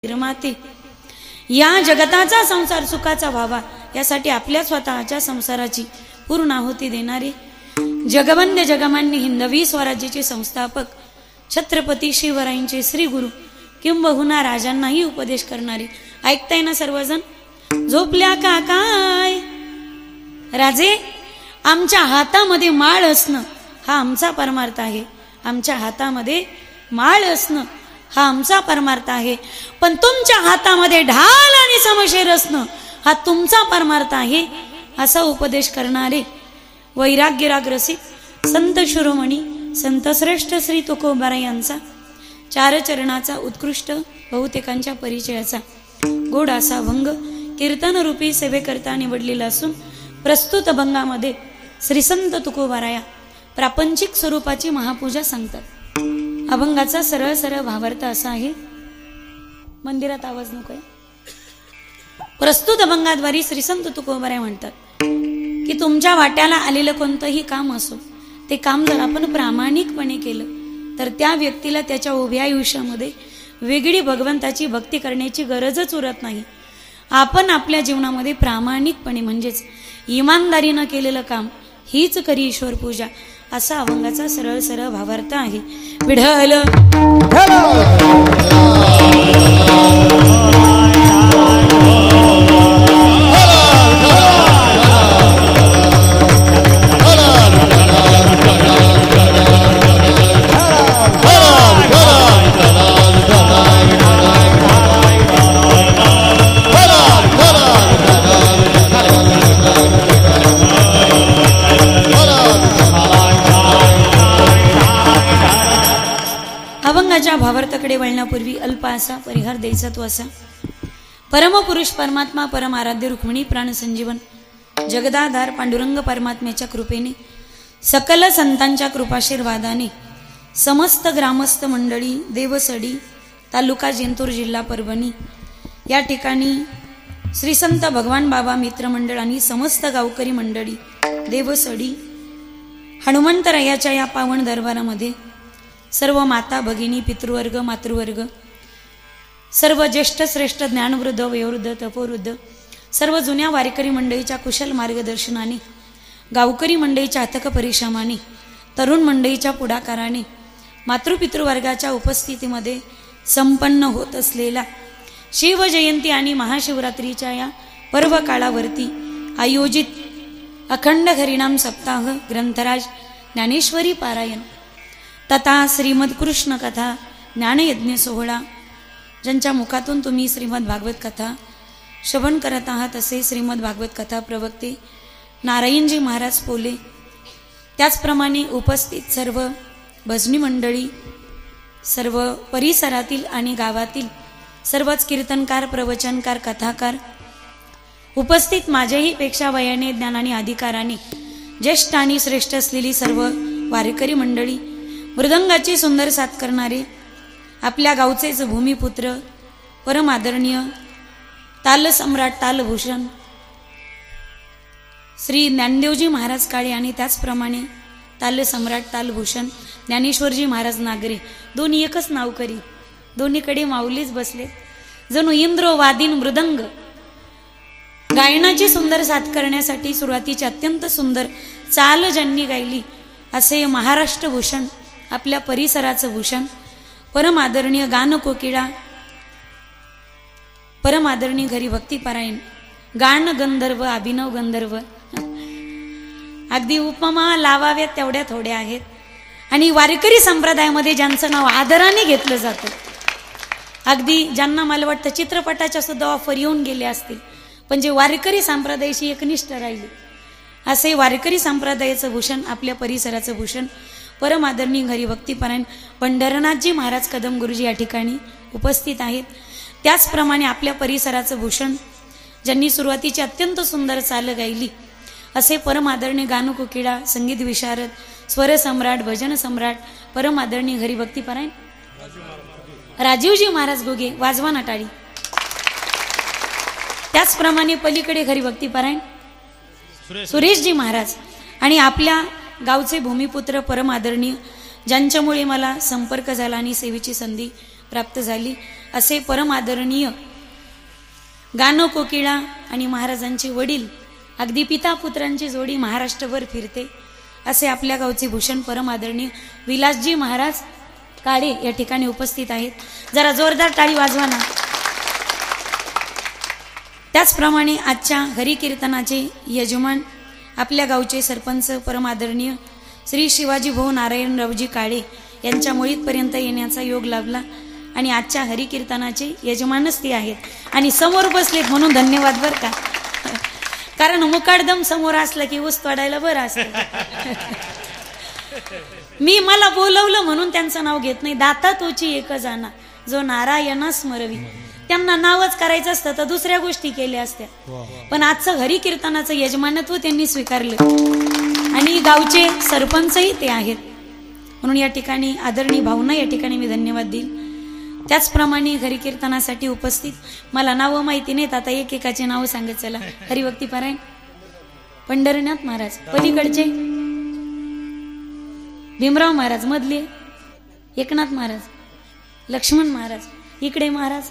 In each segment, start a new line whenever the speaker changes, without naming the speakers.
निर्माते या जगताचा संसार सुखाचा व्हावा यासाठी आपल्या स्वतःच्या संसाराची पूर्ण आहुती देणारे जगवंद्य जगमान्य हिंदवी स्वराज्याचे संस्थापक छत्रपती शिवरायांचे श्री गुरु किंबहुना राजांनाही उपदेश करणारे. ऐकताय ना सर्वजण? झोपल्या का काय राजे? आमच्या हातामध्ये माळ असणं हा आमचा परमार्थ आहे. आमच्या हातामध्ये माळ असणं हा आमचा परमार्थ आहे. पण तुमच्या हातामध्ये ढाल आणि समशेर असणं हा तुमचा परमार्थ आहे. असा उपदेश करणारे वैराग्यराग रसिक संत शिरोमणी संत श्रेष्ठ श्री तुकोबाराय यांचा चार चरणाचा उत्कृष्ट बहुतेकांच्या परिचयाचा गोड असा अभंग कीर्तन रूपी सेवेकरता निवडलेला असून प्रस्तुत अभंगामध्ये श्री संत तुकोबाराया प्रापंचिक स्वरूपाची महापूजा सांगतात. अभंगाचा सरळ सरळ भावार्थ असा आहे. मंदिरात आवाज नकोय. प्रस्तुत अभंगाद्वारे श्री संत तुकोबाराय म्हणतात की तुमच्या वाट्याला आलेलं कोणतंही काम असो ते काम जर आपण प्रामाणिकपणे केलं तर त्या व्यक्तीला त्याच्या उभ्या आयुष्यामध्ये वेगळी भगवंताची भक्ती करण्याची गरजच उरत नाही. आपण आपल्या जीवनामध्ये प्रामाणिकपणे म्हणजेच इमानदारीनं केलेलं काम हीच खरी ईश्वर पूजा असा अभंगाचा सरळ सरळ भावार्थ आहे. विढल अभंगाच्या भावार्थाकडे वळण्यापूर्वी अल्प असा परिहार द्यायचा तो असा. परमपुरुष परमात्मा परम आराध्य रुक्मिणी प्राण संजीवन जगदाधार पांडुरंग परमात्म्याच्या कृपेने सकल संतांच्या कृपाशीर्वादाने समस्त ग्रामस्थ मंडळी देवसडी तालुका जिंतूर जिल्हा परभणी या ठिकाणी श्री संत भगवान बाबा मित्रमंडळ आणि समस्त गावकरी मंडळी देवसडी हनुमंतरायाच्या या पावन दरबारामध्ये सर्व माता भगिनी पितृवर्ग मातृवर्ग सर्व ज्येष्ठ श्रेष्ठ ज्ञानवृद्ध वयोवृद्ध तपोवृद्ध सर्व जुन्या वारकरी मंडळीच्या कुशल मार्गदर्शनाने गावकरी मंडळीच्या अथक परिश्रमाने तरुण मंडळीच्या पुढाकाराने मातृपितृवर्गाच्या उपस्थितीमध्ये संपन्न होत असलेला शिवजयंती आणि महाशिवरात्रीच्या या पर्व काळावरती आयोजित अखंड हरिनाम सप्ताह ग्रंथराज ज्ञानेश्वरी पारायण तथा श्रीमद कृष्ण कथा ज्ञानयज्ञ सोहळा ज्यांच्या मुखातून तुम्ही श्रीमद भागवत कथा श्रवण करत आहात असे श्रीमद भागवत कथा प्रवक्ते नारायणजी महाराज पोले त्याचप्रमाणे उपस्थित सर्व भजनी मंडळी सर्व परिसरातील आणि गावातील सर्वच कीर्तनकार प्रवचनकार कथाकार उपस्थित माझ्याही पेक्षा वयाने ज्ञानाने अधिकाराने ज्येष्ठ आणि श्रेष्ठ असलेली सर्व वारकरी मंडळी मृदंगाची सुंदर साथ करणारे आपल्या गावचेच भूमिपुत्र परम आदरणीय तालसम्राट तालभूषण श्री ज्ञानदेवजी महाराज काळे आणि त्याचप्रमाणे तालसम्राट तालभूषण ज्ञानेश्वरजी महाराज नागरे दोन्ही एकच नाव करी दोन्हीकडे माऊलीच बसले जणू इंद्र वादीन मृदंग गायनाची सुंदर साथ करण्यासाठी सुरुवातीची अत्यंत सुंदर चाल ज्यांनी गायली असे महाराष्ट्र भूषण आपल्या परिसराचं भूषण परम आदरणीय गान कोकिळा परम आदरणीय घरी भक्तिपारायण गान गंधर्व अभिनव गंधर्व अगदी उपमा लावाव्यात तेवढ्या थोड्या आहेत. आणि वारकरी संप्रदायामध्ये ज्यांचं नाव आदराने घेतलं जातं अगदी ज्यांना मला वाटतं चित्रपटाच्या सुद्धा ऑफर येऊन गेले असतील पण जे वारकरी संप्रदायाशी एकनिष्ठ राहिले असे वारकरी संप्रदायाचं भूषण आपल्या परिसराचं भूषण परम आदरणीय घरी भक्तिपरायण पंढरनाथजी महाराज कदम गुरुजी या ठिकाणी उपस्थित आहेत. त्याचप्रमाणे आपल्या परिसराचं भूषण ज्यांनी सुरुवातीची अत्यंत सुंदर चाल गायली असे परम आदरणीय गानू कोकिळा संगीत विशारद स्वर सम्राट भजन सम्राट परम आदरणीय घरी भक्तिपरायण राजीवजी महाराज गोगे वाजवा नाटाळी. त्याचप्रमाणे पलीकडे घरी भक्तिपरायण सुरेशजी महाराज आणि आपल्या गावचे भूमिपुत्र परम आदरणीय ज्यांच्यामुळे मला संपर्क झाला आणि सेवेची संधी प्राप्त झाली असे परम आदरणीय गानो कोकिळा आणि महाराजांचे वडील, अगदी पिता पुत्रांची जोडी महाराष्ट्रभर फिरते असे आपल्या गावचे भूषण परम आदरणीय विलासजी महाराज काळे या ठिकाणी उपस्थित आहेत. जरा जोरदार टाळी वाजवा ना. त्याचप्रमाणे आजच्या हरिकीर्तनाचे यजमान आपल्या गावचे सरपंच परम आदरणीय श्री शिवाजी भाऊ नारायणरावजी काळे यांच्या मुळीतपर्यंत येण्याचा योग लाभला आणि आजच्या हरिकीर्तनाचे यजमानच ते आहेत आणि समोर बसलेत म्हणून धन्यवाद बरं का. कारण मुकाडदम समोर असलं की ऊस तोडायला बरं असतं. मी मला बोलवलं म्हणून त्यांचं नाव घेत नाही. दाता तोची एक जाना जो नारायणा स्मरवी. त्यांना नावच करायचं असतं तर दुसऱ्या गोष्टी केल्या असत्या, पण आजचं हरिकीर्तनाचं यजमानत्व त्यांनी स्वीकारलं आणि गावचे सरपंचही ते आहेत. म्हणून या ठिकाणी आदरणीय भावना या ठिकाणी मी धन्यवाद देईल. त्याचप्रमाणे हरिकीर्तनासाठी उपस्थित, मला नावं माहिती नाहीत आता एकेकाचे नावं सांगत चला. हरिभक्ती पारायण पंढरीनाथ महाराज, पलीकडचे भीमराव महाराज, मधले एकनाथ महाराज, लक्ष्मण महाराज, इकडे महाराज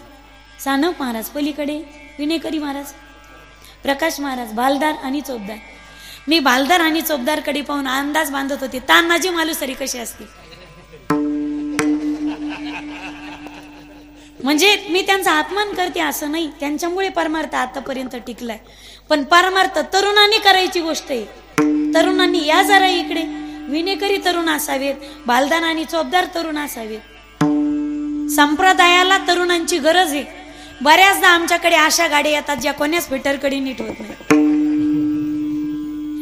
सानप महाराज, पलीकडे विनेकरी महाराज, प्रकाश महाराज, भालदार आणि चोपदार. मी भालदार आणि चोपदार कडे पाहून अंदाज बांधत होते तानाजी मालुसरी कशी असते. म्हणजे मी त्यांचा अपमान करते असं नाही, त्यांच्यामुळे परमार्थ आतापर्यंत टिकलाय. पण परमार्थ तरुणांनी करायची गोष्ट आहे. तरुणांनी या जरा इकडे, विनेकरी तरुण असावेत, भालदार आणि चोपदार तरुण असावेत. संप्रदायाला तरुणांची गरज आहे. बऱ्याचदा आमच्याकडे अशा गाड्या येतात ज्या कोण्याच फिटरकडे नीट होत नाही.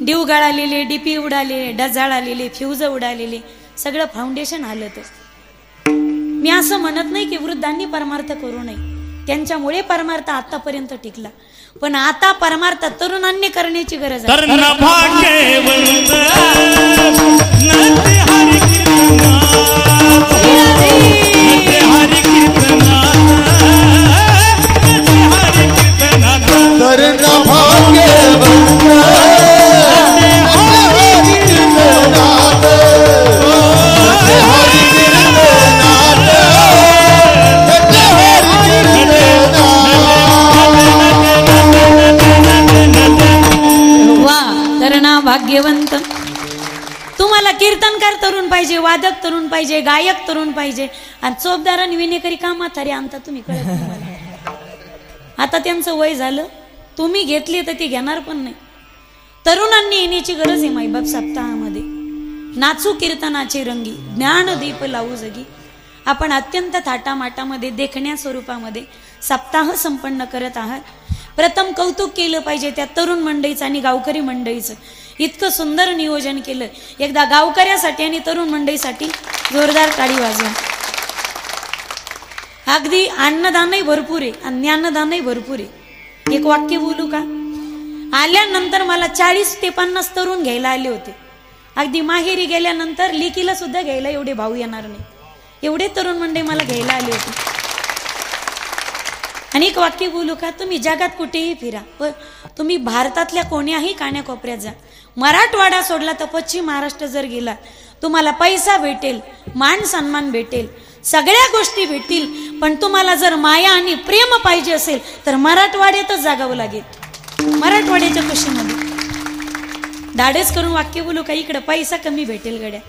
डिव गळालेले, डीपी उडाले, डजाळ आलेले, फ्यूज उडालेले, सगळं फाउंडेशन हालत. मी असं म्हणत नाही की वृद्धांनी परमार्थ करू नये, त्यांच्यामुळे परमार्थ आतापर्यंत टिकला. पण आता परमार्थ तरुणांनी करण्याची गरज आहे. भाग्यवंत. तुम्हाला कीर्तनकार तरुण पाहिजे, वादक तरुण पाहिजे, गायक तरुण पाहिजे, आणि चोपदार आणि विनेकरी का म्हातारे आणता तुम्ही, कळत नाही मला. आता त्यांचं वय झालं, तुम्ही घेतले तर ते घेणार पण नाही. तरुणांनी येण्याची गरज आहे. माईबाप सप्ताहामध्ये नाचू कीर्तनाचे रंगी, ज्ञानदीप लावू जगी. आपण अत्यंत थाटामाटामध्ये देखण्या स्वरूपामध्ये सप्ताह संपन्न करत आहात. प्रथम कौतुक केलं पाहिजे त्या तरुण मंडळीचं आणि गावकरी मंडळीचं. इतकं सुंदर नियोजन केलं. एकदा गावकऱ्यासाठी आणि तरुण मंडळीसाठी जोरदार टाळी वाजवा. अगदी अन्नदानही भरपूर आहे आणि ज्ञानदानही भरपूर आहे. एक वाक्य बोलू का? आल्यानंतर मला 40 ते 50 तरुण घ्यायला आले होते. अगदी माहेरी गेल्यानंतर लेकीला सुद्धा घ्यायला एवढे भाऊ येणार नाही, एवढे तरुण मंडळी मला घ्यायला आले होते. आणि एक वाक्य बोलू का? तुम्ही जगात कुठेही फिरा, तुम्ही भारतातल्या कोण्याही कान्याकोपऱ्यात जा, मराठवाडा सोडला तर पश्चिम महाराष्ट्र जर गेला, तुम्हाला पैसा भेटेल, मान सन्मान भेटेल, सगळ्या गोष्टी भेटतील. पण तुम्हाला जर माया आणि प्रेम पाहिजे असेल तर मराठवाड्यातच जागावं लागेल. मराठवाड्याच्या कुशीमध्ये धाडस करून वाक्य बोलू का? इकडे पैसा कमी भेटेल गड्या,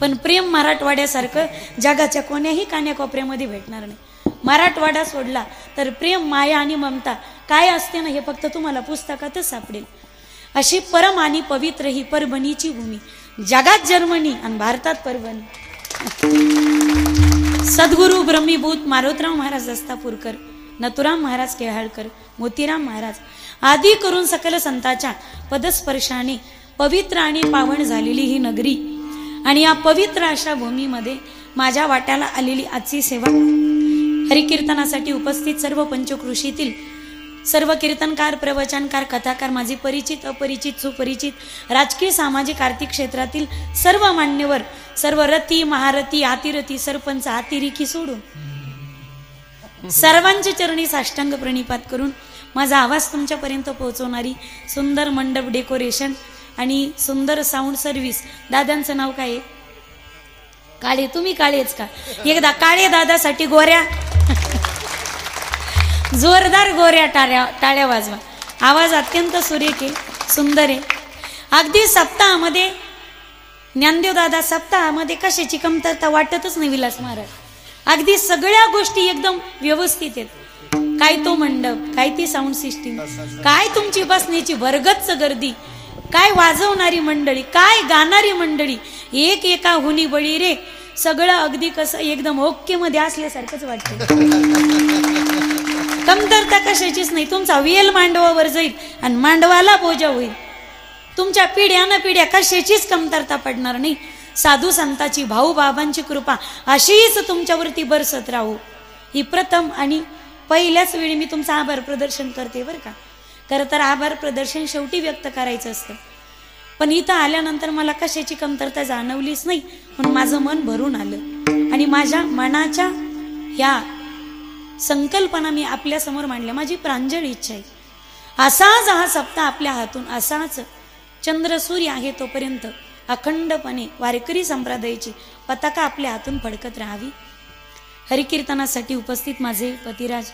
पण प्रेम मराठवाड्यासारखं जगाच्या कोण्याही कान्याकोपऱ्यामध्ये भेटणार नाही. मराठवाडा सोडला तर प्रेम, माया आणि ममता काय असते ना, हे फक्त तुम्हाला पुस्तकातच सापडेल. अशी परम आणि पवित्र ही परभणीची भूमी. जगात जर्मनी आणि भारतात परभणी. सद्गुरू ब्रह्मीभूत मारोतराव महाराज दस्तापूरकर, नथुराम महाराज केहाळकर, मोतीराम महाराज आदी करून सकल संतांच्या पदस्पर्शाने पवित्र आणि पावन झालेली ही नगरी. आणि या पवित्र अशा भूमीमध्ये माझ्या वाट्याला आलेली आजची सेवा, हरिकीर्तनासाठी उपस्थित सर्व पंचकृषीतील सर्व कीर्तनकार, प्रवचनकार, कथाकार, माझे परिचित, अपरिचित, सुपरिचित, राजकीय, सामाजिक, आर्थिक क्षेत्रातील सर्व मान्यवर, सर्व रती, महारथी, आतिरथी, सरपंच, आतिरेकी सोडून सर्वांचे चरणी साष्टांग प्रणिपात करून माझा आवाज तुमच्यापर्यंत पोहोचवणारी सुंदर मंडप डेकोरेशन आणि सुंदर साऊंड सर्व्हिस. दादांचं नाव काय आहे? काळे. तुम्ही काळेच का? एकदा काळे दादासाठी गोऱ्या जोरदार गोऱ्या टाळ्या वाजवा. आवाज अत्यंत सुरेख आहे, सुंदर आहे. अगदी सप्ताहामध्ये ज्ञानदेव दादा सप्ताहामध्ये कशाची कमतरता वाटतच नाही विलास महाराज. अगदी सगळ्या गोष्टी एकदम व्यवस्थित आहेत. काय तो मंडप, काय ती साऊंड सिस्टीम, काय तुमची बसण्याची भरगच्च गर्दी, काय वाजवणारी मंडळी, काय गाणारी मंडळी, एक एका हुनी बळी रे. सगळं अगदी कसं एकदम ओके मध्ये असल्यासारखंच वाटतं. कमतरता कशाचीच नाही. तुमचा वेल मांडवावर जाईल आणि मांडवाला बोजा होईल. तुमच्या पिढ्यानं पिढ्या कशाचीच कमतरता पडणार नाही. साधू संताची, भाऊ बाबांची कृपा अशीच तुमच्यावरती बरसत राहू. ही प्रथम आणि पहिल्याच वेळी मी तुमचं आभार प्रदर्शन करते बरं का. खरं तर आभार प्रदर्शन शेवटी व्यक्त करायचं असतं, पण इथं आल्यानंतर मला कशाची कमतरता जाणवलीच नाही. म्हणून माझं मन भरून आलं आणि माझ्या मनाच्या ह्या संकल्पना मी आपल्या समोर मांडल्या. माझी प्रांजळ इच्छा आहे असाच हा सप्ताह आपल्या हातून, असाच चंद्र सूर्य आहे तोपर्यंत अखंडपणे वारकरी संप्रदायाची पताका आपल्या हातून फडकत राहावी. हरिकीर्तनासाठी उपस्थित माझे पतिराज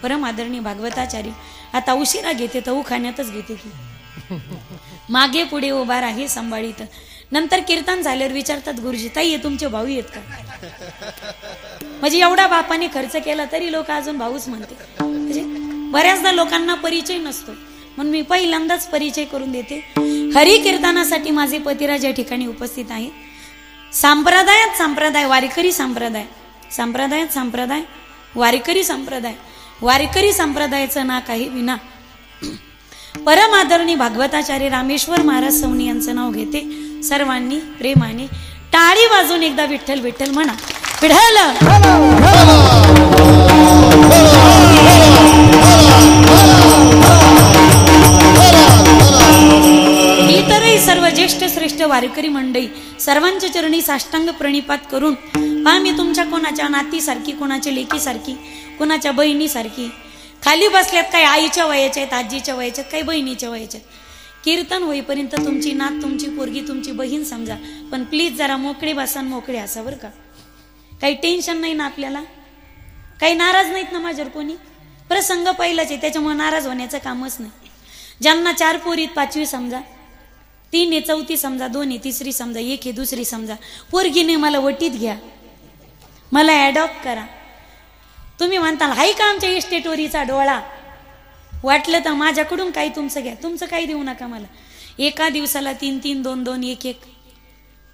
परम आदरणीय भागवताचार्य. आता उशिरा घेते तर उखाण्यातच घेते की मागे पुढे उभा आहे सांभाळीत. नंतर कीर्तन झाल्यावर विचारतात गुरुजी ताई हे तुमचे भाऊ आहेत का. म्हणजे एवढा बापाने खर्च केला तरी लोक अजून भाऊच म्हणते. म्हणजे बऱ्याचदा लोकांना परिचय नसतो, म्हणून मी पहिल्यांदाच परिचय करून देते. हरी कीर्तनासाठी माझे पतिराज या ठिकाणी उपस्थित आहे. संप्रदायात संप्रदाय, वारकरी संप्रदाय, संप्रदायात संप्रदाय, वारकरी संप्रदाय. वारकरी संप्रदायाचं नाक आहे विना. परम आदरणीय भागवताचार्य रामेश्वर महाराज सवणी यांचं नाव घेते. सर्वांनी प्रेमाने टाळी वाजून एकदा विठ्ठल विठ्ठल म्हणा. विठ्ठल इतरही सर्व ज्येष्ठ श्रेष्ठ वारकरी मंडळी सर्वांच्या चरणी साष्टांग प्रणिपात करून पहा मी तुमच्या कोणाच्या नातीसारखी, कोणाच्या लेकीसारखी, कोणाच्या बहिणीसारखी खाली बसल्यात. काही आईच्या वयाच्या आहेत, आजीच्या वयाच्या, काही बहिणीच्या वयाच्या. कीर्तन होईपर्यंत तुमची नात, तुमची पोरगी, तुमची बहीण समजा, पण प्लीज जरा मोकळे बसा, मोकळे असा बरं का. काही टेन्शन नाही ना आपल्याला, काही नाराज नाहीत ना माझ्यावर कोणी. प्रसंग पहिलाच आहे त्याच्यामुळे नाराज होण्याचं कामच नाही. ज्यांना 4 पोरीत 5वी समजा, 3 आहे 4थी समजा, 2 आहे 3री समजा, 1 आहे 2री समजा. पोरगीने मला वटीत घ्या, मला ॲडॉप्ट करा. तुम्ही म्हणताल हाय का आमच्या इस्टेटोरीचा डोळा, वाटलं तर माझ्याकडून काही तुमचं घ्या, तुमचं काही देऊ नका मला. एका दिवसाला 3-3, 2-2, 1-1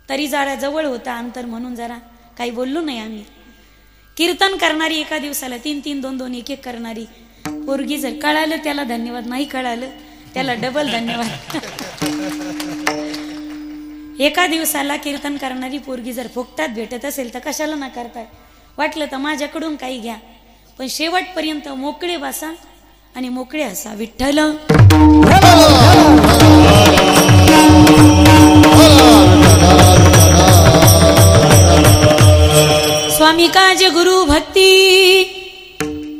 तरी जरा जवळ होता अंतर, म्हणून जरा काही बोललो नाही आम्ही. कीर्तन करणारी एका दिवसाला 3-3, 2-2, 1-1 करणारी पोरगी जर कळालं त्याला धन्यवाद, नाही कळालं त्याला डबल धन्यवाद. एका दिवसाला कीर्तन करणारी पोरगी जर फुकटात भेटत असेल तर कशाला नाकारताय. वाटलं तर माझ्याकडून काही घ्या, पण शेवटपर्यंत मोकळे बसा आणि मोकळे हसा. विठ्ठल स्वामी काज गुरु भक्ती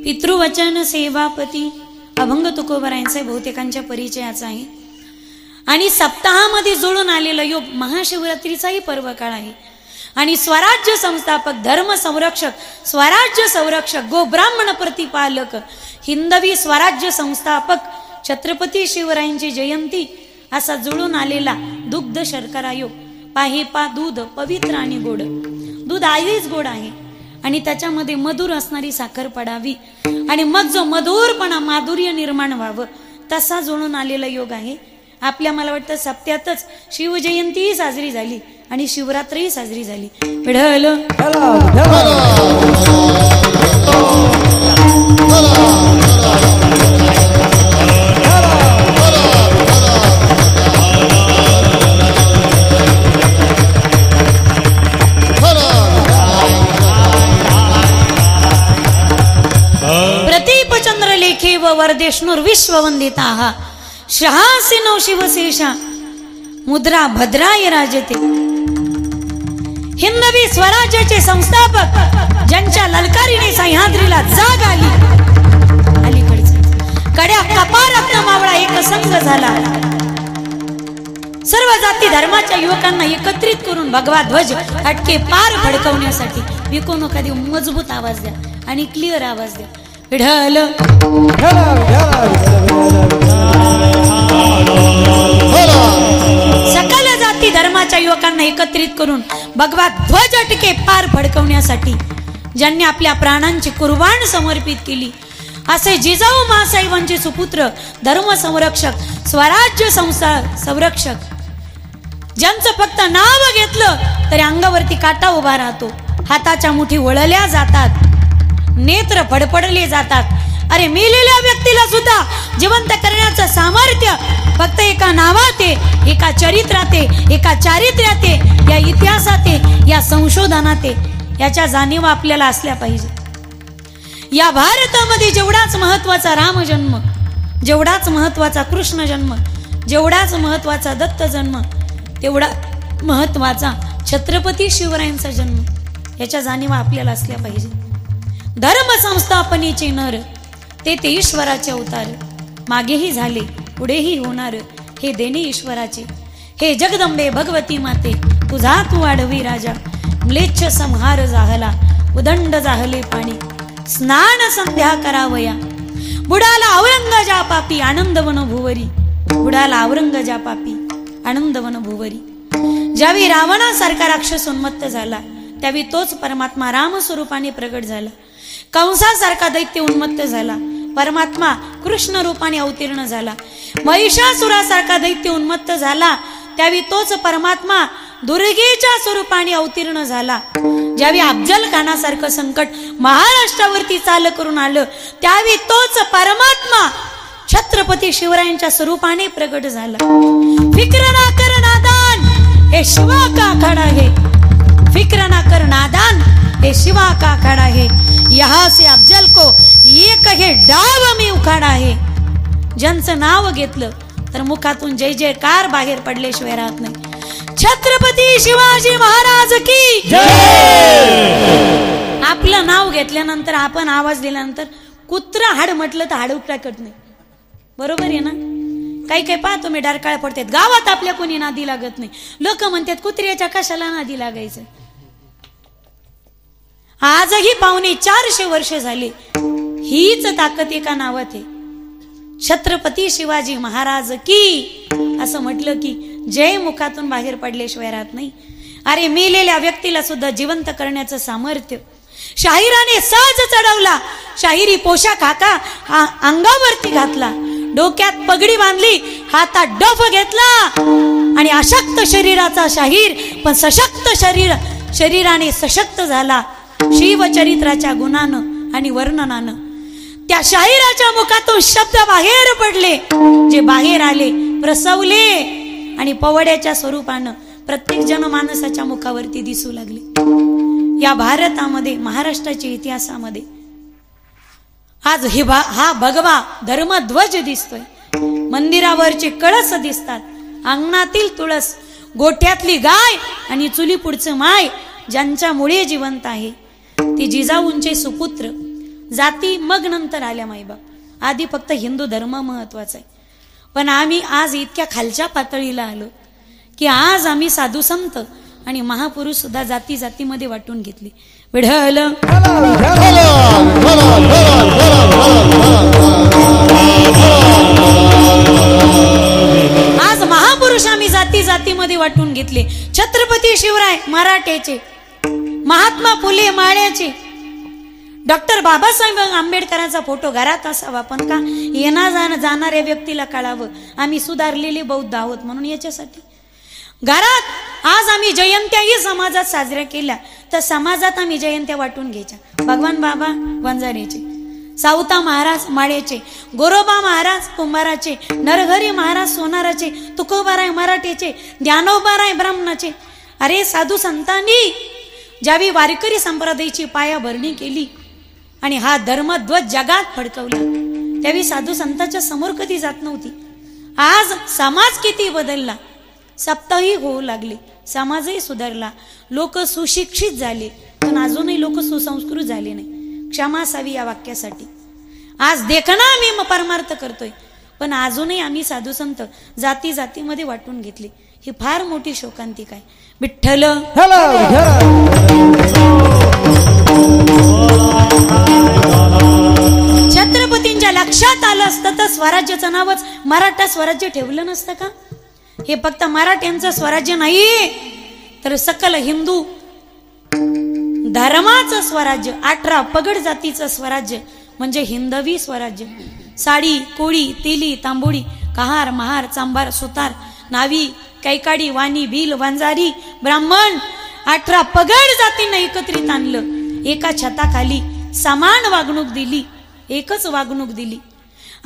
पितृवचन सेवापती. अभंग तुकोबरायांचा बहुतेकांच्या परिचयाचा आहे आणि सप्ताहामध्ये जुळून आलेला योग महाशिवरात्रीचाही पर्व काळ आहे. आणि स्वराज्य संस्थापक, धर्म संरक्षक, स्वराज्य संरक्षक, गो ब्राह्मण प्रतिपालक, हिंदवी स्वराज्य संस्थापक छत्रपती शिवरायांची जयंती असा जुळून आलेला दुग्ध शर्करा योग. पाहे पा दूध पवित्र आणि गोड. दूध आधीच गोड आहे आणि त्याच्यामध्ये मधुर असणारी साखर पडावी आणि मग जो मधुरपणा, माधुर्य निर्माण व्हावं तसा जुळून आलेला योग आहे. आपल्या मला वाटतं सप्त्यातच शिवजयंतीही साजरी झाली आणि शिवरात्रही साजरी झाली. विठ्ठल प्रतीप चंद्र लेखे व वरदेशनुर विश्ववंदिता शहासिनो शिवशेषा मुद्रा भद्राय राजते. हिंदवी स्वराज्याचे संस्थापक ज्यांच्या ललकारीने सह्याद्रीला जाग आली, अलीकडचे कड्या कपारात मावळा एक संघ झाला. सर्व जाती धर्माच्या युवकांना एकत्रित करून भगवा ध्वज हटके पार फडकवण्यासाठी विको नका देऊ, मजबूत आवाज द्या आणि क्लिअर आवाज द्या. विठ्ठल सकल जाती धर्माच्या युवकांना एकत्रित करून भगवा ध्वज टिके पार फडकवण्यासाठी ज्यांनी आपल्या प्राणांची कुर्बान समर्पित केली असे जिजाऊ मासाहेबांचे सुपुत्र धर्म संरक्षक स्वराज्य संरक्षक ज्यांचं फक्त नाव घेतलं तरी अंगावरती काटा उभा राहतो, हाताच्या मुठी वळल्या जातात, नेत्र फडफडले जातात। अरे मेलेल्या व्यक्तीला सुद्धा जिवंत करण्याचं सामर्थ्य फक्त एका नावात आहे, एका चरित्रात आहे, एका चारित्र्यात आहे, या इतिहासात आहे, या संशोधनात आहे। याच्या जाणीव आपल्याला असल्या पाहिजे। या भारतामध्ये जेवढाच महत्वाचा राम जन्म, जेवढाच महत्वाचा कृष्ण जन्म, जेवढाच महत्वाचा दत्त जन्म, तेवढा महत्वाचा छत्रपती शिवरायांचा जन्म, याच्या जाणीव आपल्याला असल्या पाहिजे। धर्म संस्थापनेचे नर ते ईश्वराचे अवतार, मागेही झाले पुढेही होणार हे देणे ईश्वराचे। हे जगदंबे भगवती माते तुझा तू आडवी राजा, म्लेच्छ संहार जाहला उदंड जाहले पाणी, स्नान संध्या करावया बुडाला औरंग जा पापी आनंदवन भुवरी, बुडाला औरंग जा पापी आनंदवन भुवरी। ज्यावेळी रावणासारखा राक्षस उन्मत्त झाला त्यावेळी तोच परमात्मा राम स्वरूपाने प्रगट झाला। कंसासारखा दैत्य उन्मत्त झाला, परमात्मा कृष्ण रूपाने अवतीर्ण झाला। महिषासुरासारखा दैत्य उन्मत्त झाला त्यावेळी तोच परमात्मा दुर्गेच्या स्वरूपाने अवतीर्ण झाला। ज्यावेळी अफजल खानासारखं संकट महाराष्ट्रावरती चाल करून आलं त्यावेळी तोच परमात्मा छत्रपती शिवरायांच्या स्वरूपाने प्रगट झाला। फिक्र ना कर नादान हे शिवा का खड़ा है, फिक्र ना कर नादान हे शिवा का खड़ा है, यहाँ से अफजल को एक हे डाव मी उखाडा आहे। ज्यांचं नाव घेतलं तर मुखातून जय जयकार बाहेर पडल्याशिवाय राहत नाही। छत्रपती शिवाजी महाराज की जय। आपलं नाव घेतल्यानंतर, आपण आवाज दिल्यानंतर कुत्रा हाड म्हटलं तर हाड उपटा करत नाही, बरोबर आहे ना? काही काही पाहतो मी डारकाळ पडतात, गावात आपल्या कोणी नादी लागत नाही। लोक म्हणतात कुत्र्याच्या कशाला नादी लागायचं। आजही 450 वर्ष झाले हीच ताकद एका नावात आहे, छत्रपती शिवाजी महाराज की असं म्हटलं की जय मुखातून बाहेर पडल्याशिवाय राहत नाही। अरे मेलेल्या व्यक्तीला सुद्धा जिवंत करण्याचं सामर्थ्य शाहिराने सहज चढवला। शाहिरी पोशाख हाका अंगावरती घातला, डोक्यात पगडी बांधली, हातात डफ घेतला आणि अशक्त शरीराचा शाहीर पण सशक्त शरीराने सशक्त झाला। शिवचरित्राच्या गुणानं आणि वर्णनानं त्या शाहिराच्या मुखातून शब्द बाहेर पडले, जे बाहेर आले प्रसवले आणि पवड्याच्या स्वरूपानं प्रत्येक जनमानसाच्या मुखावरती दिसू लागले। या भारतामध्ये, महाराष्ट्राच्या इतिहासामध्ये आज हा भगवा धर्मध्वज दिसतोय, मंदिरावरचे कळस दिसतात, अंगणातील तुळस, गोठ्यातली गाय आणि चुली पुढचं माय ज्यांच्यामुळे जिवंत आहे ते जिजाऊंचे सुपुत्र। जाती मग नंतर आल्या माईबाप, आधी फक्त हिंदू धर्म महत्वाचा आहे। पण आम्ही आज इतक्या खालच्या पातळीला आलो की आज आम्ही साधू संत आणि महापुरुष सुद्धा जाती जातीमध्ये वाटून घेतली। विठ्ठल आज महापुरुष आम्ही जाती जातीमध्ये वाटून घेतले। छत्रपती शिवराय मराठ्याचे, महात्मा फुले माळ्याचे, डॉक्टर बाबासाहेब आंबेडकरांचा फोटो घरात असावा, पण का येणार जाणाऱ्या व्यक्तीला कळावं आम्ही सुधारलेले बौद्ध आहोत म्हणून। याच्यासाठी घरात आज आम्ही जयंत्याही समाजात साजऱ्या केल्या तर समाजात आम्ही जयंत्या वाटून घ्यायच्या। भगवान बाबा वंजारीचे, सावता महाराज माळ्याचे, गोरोबा महाराज कुंभाराचे, नरहरी महाराज सोनाराचे, तुकोबाराय मराठीचे, ज्ञानोबाराय ब्राह्मणाचे। अरे साधू संतांनी ज्यावेळी वारकरी संप्रदायाची पायाभरणी केली आणि हा धर्मध्वज जगात फडकवला त्यावेळी साधू संतांच्या समोर कधी जात नव्हती। आज समाज किती बदलला, सप्ताही होऊ लागले, समाजही सुधारला, लोक सुशिक्षित झाले, पण अजूनही लोक सुसंस्कृत झाले नाही। क्षमा असावी या वाक्यासाठी। आज देखना आम्ही परमार्थ करतोय, पण अजूनही आम्ही साधू संत जाती जातीमध्ये वाटून घेतले, ही फार मोठी शोकांतिका आहे। विठ्ठल लक्षात आलं असतं तर स्वराज्याचं नावच मराठा स्वराज्य ठेवलं नसतं का? हे फक्त मराठ्यांचं स्वराज्य नाही, तर सकल हिंदू धर्माचं स्वराज्य, 18 पगड जातीचं स्वराज्य म्हणजे हिंदवी स्वराज्य. साडी, कोळी, तेली, तांबोळी, कहार, महार, चांभार, सुतार, नावी, कैकाडी, वाणी, भिल, वंजारी, ब्राह्मण 18 पगड जातींना एकत्रित आणलं. एका छताखाली समान वागणूक दिली, एकच वागणूक दिली.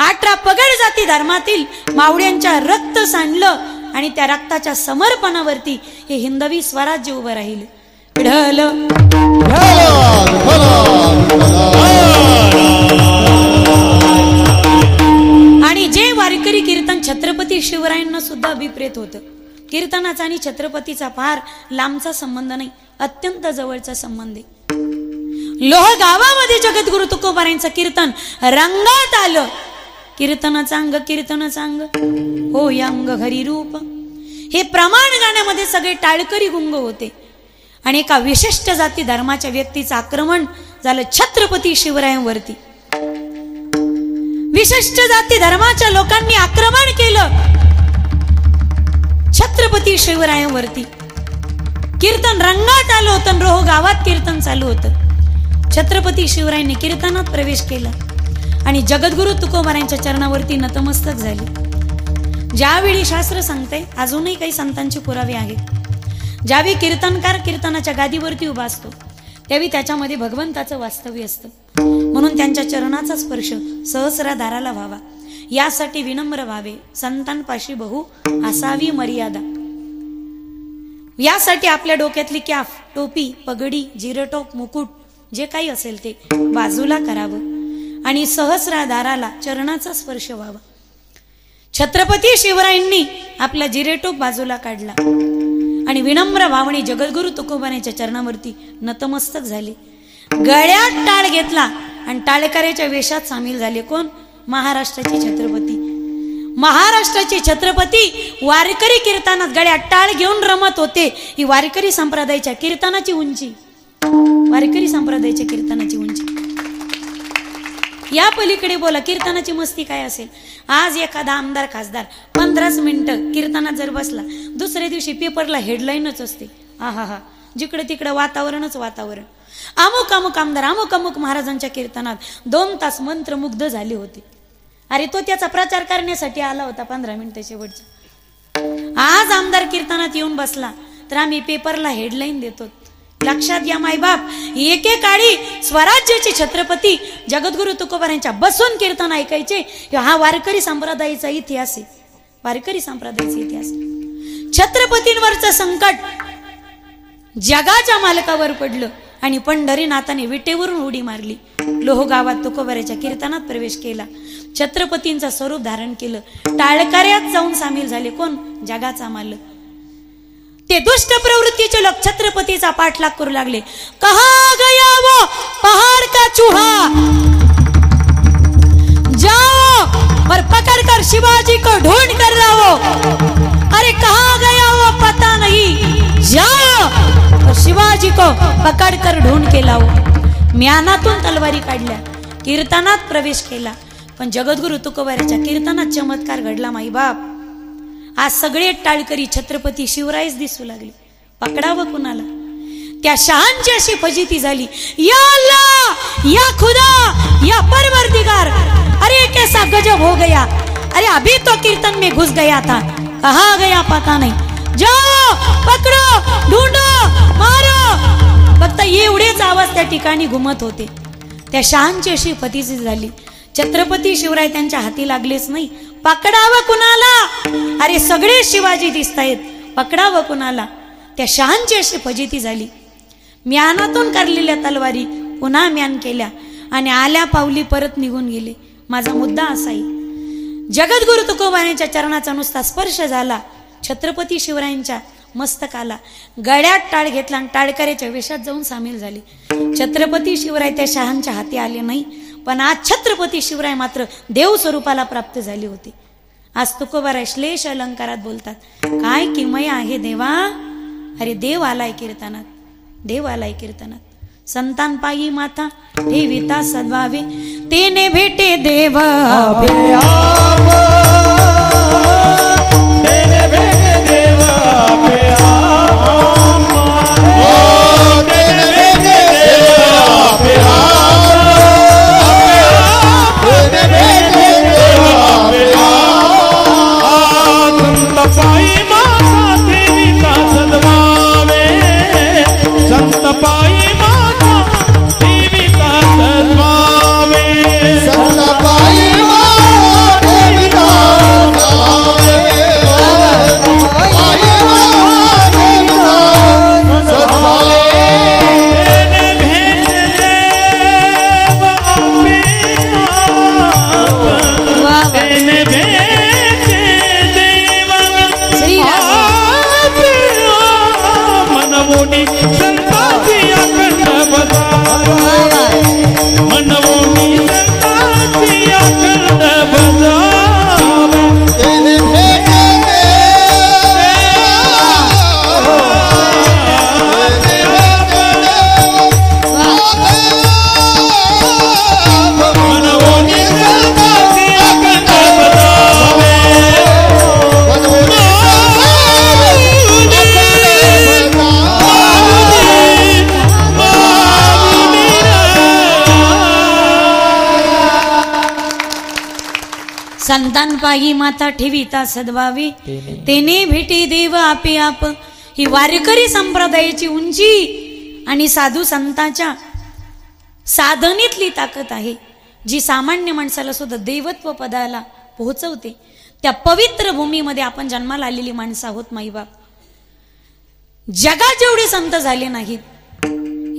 18 पगड जाती धर्मातील मावळ्यांच्या रक्त सांडलं आणि त्या रक्ताच्या समर्पणावरती हे हिंदवी स्वराज्य उभं राहिलं. आणि जे वारकरी कीर्तन छत्रपती शिवरायांना सुद्धा अभिप्रेत होतं. कीर्तनाचा आणि छत्रपतीचा फार लांबचा संबंध नाही, अत्यंत जवळचा संबंध आहे. लोह गावामध्ये जगद्गुरु तुकोबारायांचं कीर्तन रंगात आलं. कीर्तनाचं अंग, कीर्तनाचं अंग हो या अंग हरी रूप, हे प्रमाण गाण्यामध्ये सगळे टाळकरी गुंग होते. आणि एका विशिष्ट जाती धर्माच्या व्यक्तीचं आक्रमण झालं छत्रपती शिवरायांवरती. विशिष्ट जाती धर्माच्या लोकांनी आक्रमण केलं छत्रपती शिवरायांवरती. कीर्तन रंगात आलं होतं, रोह गावात कीर्तन चालू होतं. छत्रपती शिवरायांनी कीर्तनात प्रवेश केला आणि जगद्गुरु तुकोबारायांच्या चरणावरती नतमस्तक झाले. ज्यावेळी शास्त्र सांगते, अजूनही काही संतांचे पुरावे आहेत, ज्यावेळी कीर्तनकार कीर्तनाच्या गादीवरती उभा असतो त्यावेळी त्याच्यामध्ये भगवंताचं वास्तव्य असतं. म्हणून त्यांच्या चरणाचा स्पर्श सहस्राधाराला व्हावा, यासाठी विनम्र व्हावे, संतांपाशी बहु असावी मर्यादा. यासाठी आपल्या डोक्यातली कॅफ, टोपी, पगडी, जिरटोप, मुकुट जे काही असेल ते बाजूला करावं आणि सहस्राधाराला चरणाचा स्पर्श व्हावा. छत्रपती शिवरायांनी आपला जिरेटोप बाजूला काढला आणि विनम्र भावने जगद्गुरु तुकोबारायांच्या चरणावरती नतमस्तक झाले. गळ्यात टाळ घेतला आणि टाळकऱ्याच्या वेशात सामील झाले. कोण? महाराष्ट्राचे छत्रपती. महाराष्ट्राचे छत्रपती वारकरी कीर्तनात गळ्यात टाळ घेऊन रमत होते. ही वारकरी संप्रदायाच्या कीर्तनाची उंची, वारकरी संप्रदायाच्या कीर्तनाची उंची. या पलीकडे बोला कीर्तनाची मस्ती काय असेल. आज एखादा आमदार खासदार 15 मिनिटं कीर्तनात जर बसला, दुसऱ्या दिवशी पेपरला हेडलाईनच असते, आहा जिकडे तिकडे वातावरणच वातावरण. अमुक अमुक आमदार अमुक अमुक महाराजांच्या कीर्तनात 2 तास मंत्रमुग्ध झाले होते. अरे तो त्याचा प्रचार करण्यासाठी आला होता 15 मिनिटं शेवटचा. आज आमदार कीर्तनात येऊन बसला तर आम्ही पेपरला हेडलाईन देतो. लक्षात घ्या मायबाप, एकेकाळी स्वराज्याचे छत्रपती जगद्गुरु तुकोबारायांच्या बसून कीर्तन ऐकायचे. हा वारकरी संप्रदायाचा इतिहास आहे, वारकरी संप्रदायाचा इतिहास. छत्रपतींवरचं संकट जगाच्या मालकावर पडलं आणि पंढरीनाथाने विटेवरून उडी मारली. लोह गावात तुकोबाराच्या कीर्तनात प्रवेश केला, छत्रपतींचं स्वरूप धारण केलं, टाळकऱ्यात जाऊन सामील झाले. कोण? जगाचा मालक. ते दुष्ट प्रवृत्तीचे लोक छत्रपतीचा पाठलाग करू लागले. कहा गया वो पहाड़ का चूहा, जाओ और पकड़कर शिवाजी को ढूंढ कर लाओ. अरे कहा गया वो पता नहीं, जाओ और शिवाजी को पकड़कर ढूंढ के लाओ. म्यानातून तलवारी काढल्या, कीर्तनात प्रवेश केला. पण जगद्गुरु तुकोबाराच्या कीर्तनात चमत्कार घडला माईबाप. आज सगळे टाळकरी छत्रपती शिवरायच दिसू लागले. पकडावं कुणाला? त्या शहांची अशी फजिती झाली. या अल्लाह, या खुदा, या परवरदिगार, अरे कैसा गजब हो गया. अरे अभी तो कीर्तन में घुस गया था, कहाँ गया पता नहीं. जाओ पकड़ो, ढूंढो, मारो. फक्त एवढेच आवाज त्या ठिकाणी घुमत होते. त्या शहांची अशी फजिती झाली. छत्रपती शिवराय त्यांच्या हाती लागलेच नाही. पकडावं कुणाला? अरे सगळे शिवाजी दिसतायत, पकडावं कुणाला? त्या शहांची अशी फजिती झाली. म्यानातून करलेल्या तलवारी पुन्हा म्यान केल्या आणि आल्या पावली परत निघून गेले. माझा मुद्दा असा आहे, जगद्गुरु तुकोबारायांच्या चरणाचा नुसता स्पर्श झाला, छत्रपती शिवरायांच्या मस्तकाला गळ्यात टाळ घेतला आणि टाळकऱ्याच्या वेशात जाऊन सामील झाले. छत्रपती शिवराय त्या शहांच्या हाती आले नाही, पण आज छत्रपती शिवराय मात्र देव स्वरूपाला प्राप्त झाले होते. आज तुकोबाराय श्लेष अलंकारात बोलतात, काय किमया आहे देवा. अरे देव आलाय कीर्तनात, देव आलाय कीर्तनात. संतान पायी माता ठेविता सद्भावे, तेने भेटे देव संतान पायी माता ठेविता सद्भावे, तेने भेटे देव आपे आप. ही वारकरी संप्रदायाची उंची आणि साधू संतांच्या साधनेतली ताकद आहे, जी सामान्य माणसाला सुद्धा देवत्व पदाला पोहोचवते. त्या पवित्र भूमीमध्ये आपण जन्माला आलेली माणसं आहोत माईबाप. जगात जेवढे संत झाले नाहीत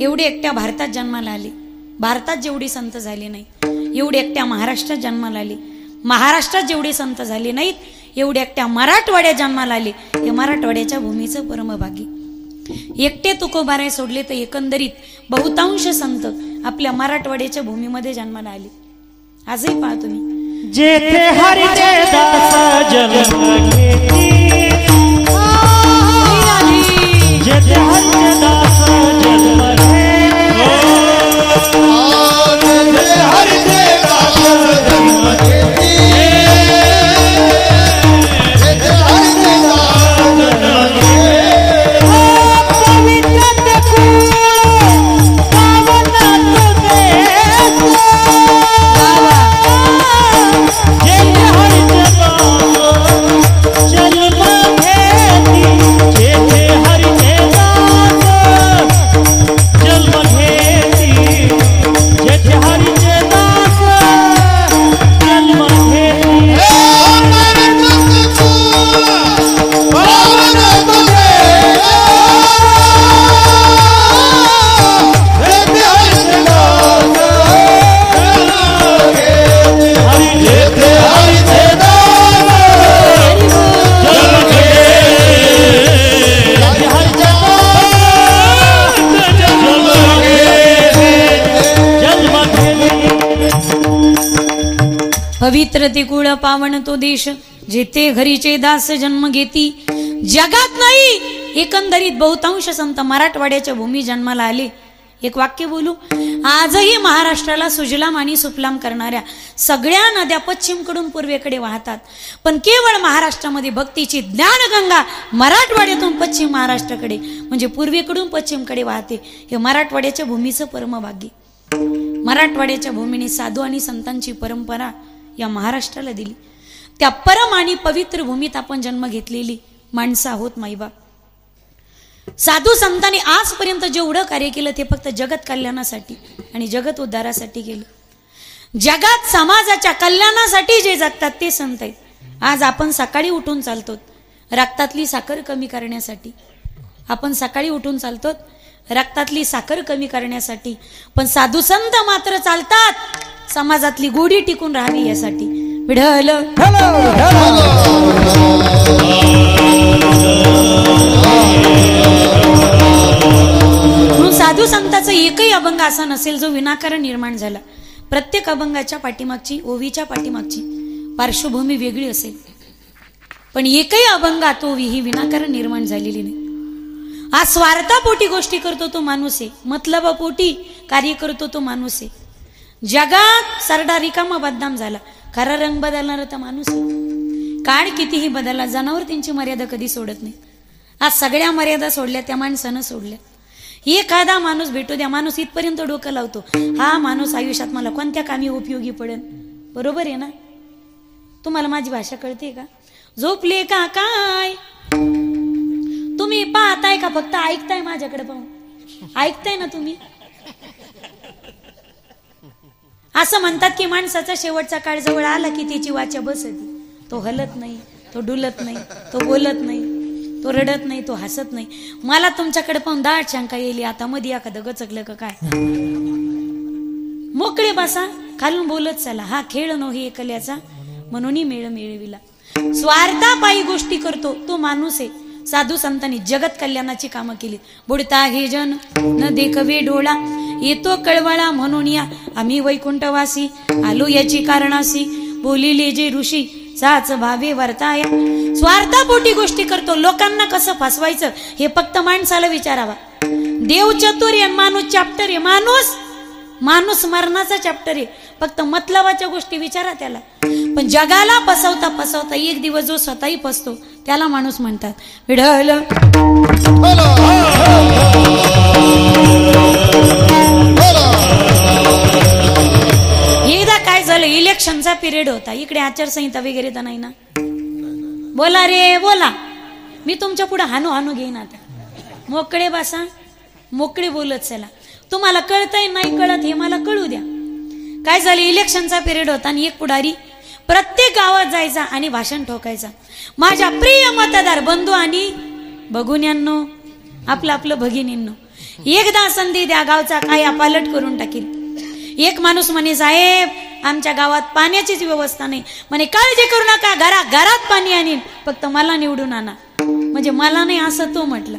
एवढे एकट्या भारतात जन्माला आले. भारतात जेवढे संत झाले नाही एवढे एकट्या महाराष्ट्रात जन्माला आले. महाराष्ट्रात जेवढे संत झाले नाहीत एवढे एकट्या मराठवाड्यात जन्माला आले. हे मराठवाड्याच्या भूमीचं परमभागी. एकटे तुकोबाराय सोडले तर एकंदरीत बहुतांश संत आपल्या मराठवाड्याच्या भूमीमध्ये जन्माला आले. आजही पहा तुम्ही,
जेथे हरिचे दास जन्म घेती, जेथे हरिचे दास जन्म घेती, जेथे हरिचे दास जन्म घेती, जेथे हरिचे दास जन्म घेती, पवित्र कुळ पावनात देश, जेथे हरिचे दास जन्म घेती, जेथे हरिचे दास जन्म घेती, जेथे हरिचे दास जन्म घेती,
पवित्र ते कुळ पावन तो देश, जेथे हरीचे दास जन्म घेती. जगात नाही एकंदरीत बहुतांश संत मराठवाड्याच्या भूमी जन्माला आले. एक वाक्य बोलू, आजही महाराष्ट्राला सुजलाम आणि सुफलाम करणाऱ्या सगळ्या नद्या पश्चिमकडून पूर्वेकडे वाहतात, पण केवळ महाराष्ट्रामध्ये भक्तीची ज्ञानगंगा मराठवाड्यातून पश्चिम महाराष्ट्राकडे म्हणजे पूर्वेकडून पश्चिमकडे वाहते. हे मराठवाड्याच्या भूमीचं परमभाग्य. मराठवाड्याच्या भूमीने साधू आणि संतांची परंपरा या महाराष्ट्राला दिली. त्या परम आणि पवित्र भूमीत आपण जन्म घेतलेली माणसं आहोत माईबाप. साधू संतांनी आजपर्यंत जेवढं कार्य केलं ते फक्त जगत कल्याणासाठी आणि जगत उद्धारासाठी केलं. जगात समाजाच्या कल्याणासाठी जे जगतात ते संत आहेत. आज आपण सकाळी उठून चालतो रक्तातली साखर कमी करण्यासाठी. आपण सकाळी उठून चालतो रक्तातली साखर कमी करण्यासाठी, पण साधू संत मात्र चालतात समाजातली गोडी टिकून राहावी यासाठी. विढल म्हणून साधू संतांचा एकही अभंग असा नसेल जो विनाकारण निर्माण झाला. प्रत्येक अभंगाच्या पाठीमागची, ओवीच्या पाठीमागची पार्श्वभूमी वेगळी असेल, पण एकही अभंगात ओवी ही विनाकारण निर्माण झालेली नाही. हा स्वार्थापोटी गोष्टी करतो तो माणूस आहे, मतलबापोटी कार्य करतो तो माणूस आहे. जगात सरडा रिकामा बदनाम झाला, खरा रंग बदलणारा तर माणूस आहे. काळ कितीही बदलला, जनावर त्यांची मर्यादा कधी सोडत नाही. आज सगळ्या मर्यादा सोडल्या, त्या माणसानं सोडल्या. एखादा माणूस भेटू द्या, माणूस इथपर्यंत डोकं लावतो, हा माणूस आयुष्यात मला कोणत्या कामी उपयोगी पडेल. बरोबर आहे ना? तुम्हाला माझी भाषा कळते का? झोपले का काय तुम्ही पाहताय का फक्त ऐकताय? माझ्याकडे पाहून ऐकताय ना तुम्ही? असं म्हणतात की माणसाचा शेवटचा काळ जवळ आला की त्याची वाचा बसती. तो हलत नाही, तो डुलत नाही, तो बोलत नाही, तो रडत नाही, तो हसत नाही. मला तुमच्याकडे पाहून दाट शंका येईल, आता मध्ये एखादं गचकलं का काय. मोकळे बसा, खालून बोलत चला. हा खेळ नव्हे एकल्याचा, म्हणून मेळ मिळविला. स्वार्थापायी गोष्टी करतो तो माणूस आहे. साधू संतांनी जगत कल्याणाची कामं केली. बुडता हे जन न देखवे डोळा, येतो कळवळा म्हणून या आम्ही वैकुंठवासी. आलो याची कारणासी, बोलिले जे ऋषी साच भावे वर्ताया. स्वार्थापोटी गोष्टी करतो. लोकांना कसं फसवायचं हे फक्त माणसाला विचारावा. देव चतुर आहे, माणूस चॅप्टर आहे. माणूस मरणाचा चॅप्टर आहे. फक्त मतलबाच्या गोष्टी विचारा त्याला. पण जगाला फसवता फसवता एक दिवस जो स्वतःही फसतो त्याला माणूस म्हणतात. विढल एकदा काय झालं, इलेक्शनचा पिरियड होता. इकडे आचारसंहिता वगैरे तर नाही ना. बोला रे बोला, मी तुमच्या पुढे हानू घेईन. आता मोकळे बसा, मोकळे बोलत चला. तुम्हाला कळतंय नाही कळत हे मला कळू द्या. काय झालं, इलेक्शनचा पिरियड होता आणि एक पुढारी प्रत्येक गावात जायचा आणि भाषण ठोकायचा. माझ्या प्रिय मतदार बंधू आणि भगिनींनो, आपलं भगिनींनो, एकदा संधी द्या, गावचा काया पालट करून टाकील. एक माणूस म्हणे, साहेब आमच्या गावात पाण्याचीच व्यवस्था नाही. म्हणे काळजी करू नका, घरात पाणी आणीन, फक्त मला निवडून आणा. म्हणजे मला नाही असं तो म्हटला.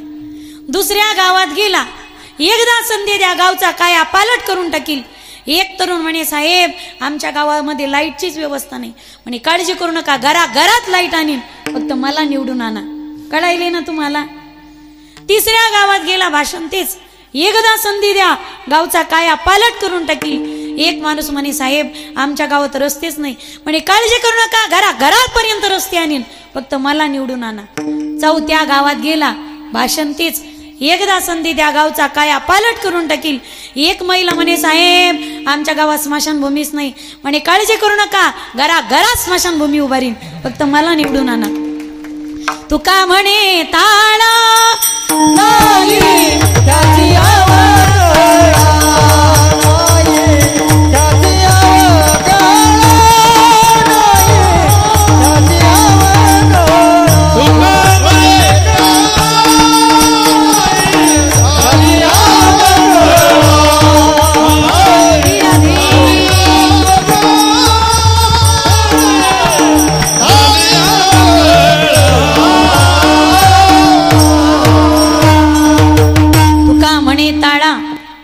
दुसऱ्या गावात गेला, एकदा संधी द्या, गावचा काया पालट करून टाकील. एक तरुण म्हणे, साहेब आमच्या गावामध्ये लाईटचीच व्यवस्था नाही. म्हणे काळजी करू नका, घरात लाईट आणीन, फक्त मला निवडून आणा. कळायले ना तुम्हाला? तिसऱ्या गावात गेला, भाषण तेच, एकदा संधी द्या, गावचा काया पालट करून टाकील. एक माणूस म्हणे, साहेब आमच्या गावात रस्तेच नाही. म्हणे काळजी करू नका, घरापर्यंत रस्ते आणीन, फक्त मला निवडून आणा. चौथ्या गावात गेला, भाषण तेच, एकदा संधी द्या, गावचा काया पालट करून टाकील. एक महिला म्हणे, साहेब आमच्या गावात स्मशानभूमीच नाही. म्हणे काळजी करू नका, घरात स्मशानभूमी उभारीन, फक्त मला निवडून आणा. तुका म्हणे ताळा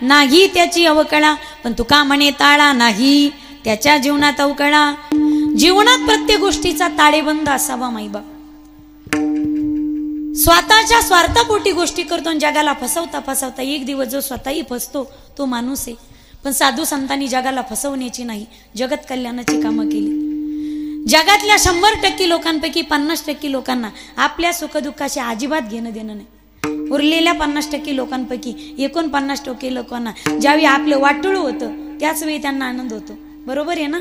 नाही त्याची अवकळा, पण तुका म्हणे ताळा नाही त्याच्या जीवनात अवकळा. जीवनात प्रत्येक गोष्टीचा ताळेबंद असावा माईबाप. स्वतःच्या स्वार्थापोटी गोष्टी करतो आणि जगाला फसवता फसवता एक दिवस जो स्वतःही फसतो तो माणूस आहे. पण साधू संतांनी जगाला फसवण्याची नाही, जगत कल्याणाची कामं केली. जगातल्या 100% लोकांपैकी 50% लोकांना आपल्या सुखदुःखाशी अजिबात घेणं देणं नाही. उरलेल्या 50% लोकांपैकी 49% लोकांना ज्यावेळी आपलं वाटोळं होतं त्याच वेळी त्यांना आनंद होतो. बरोबर आहे ना?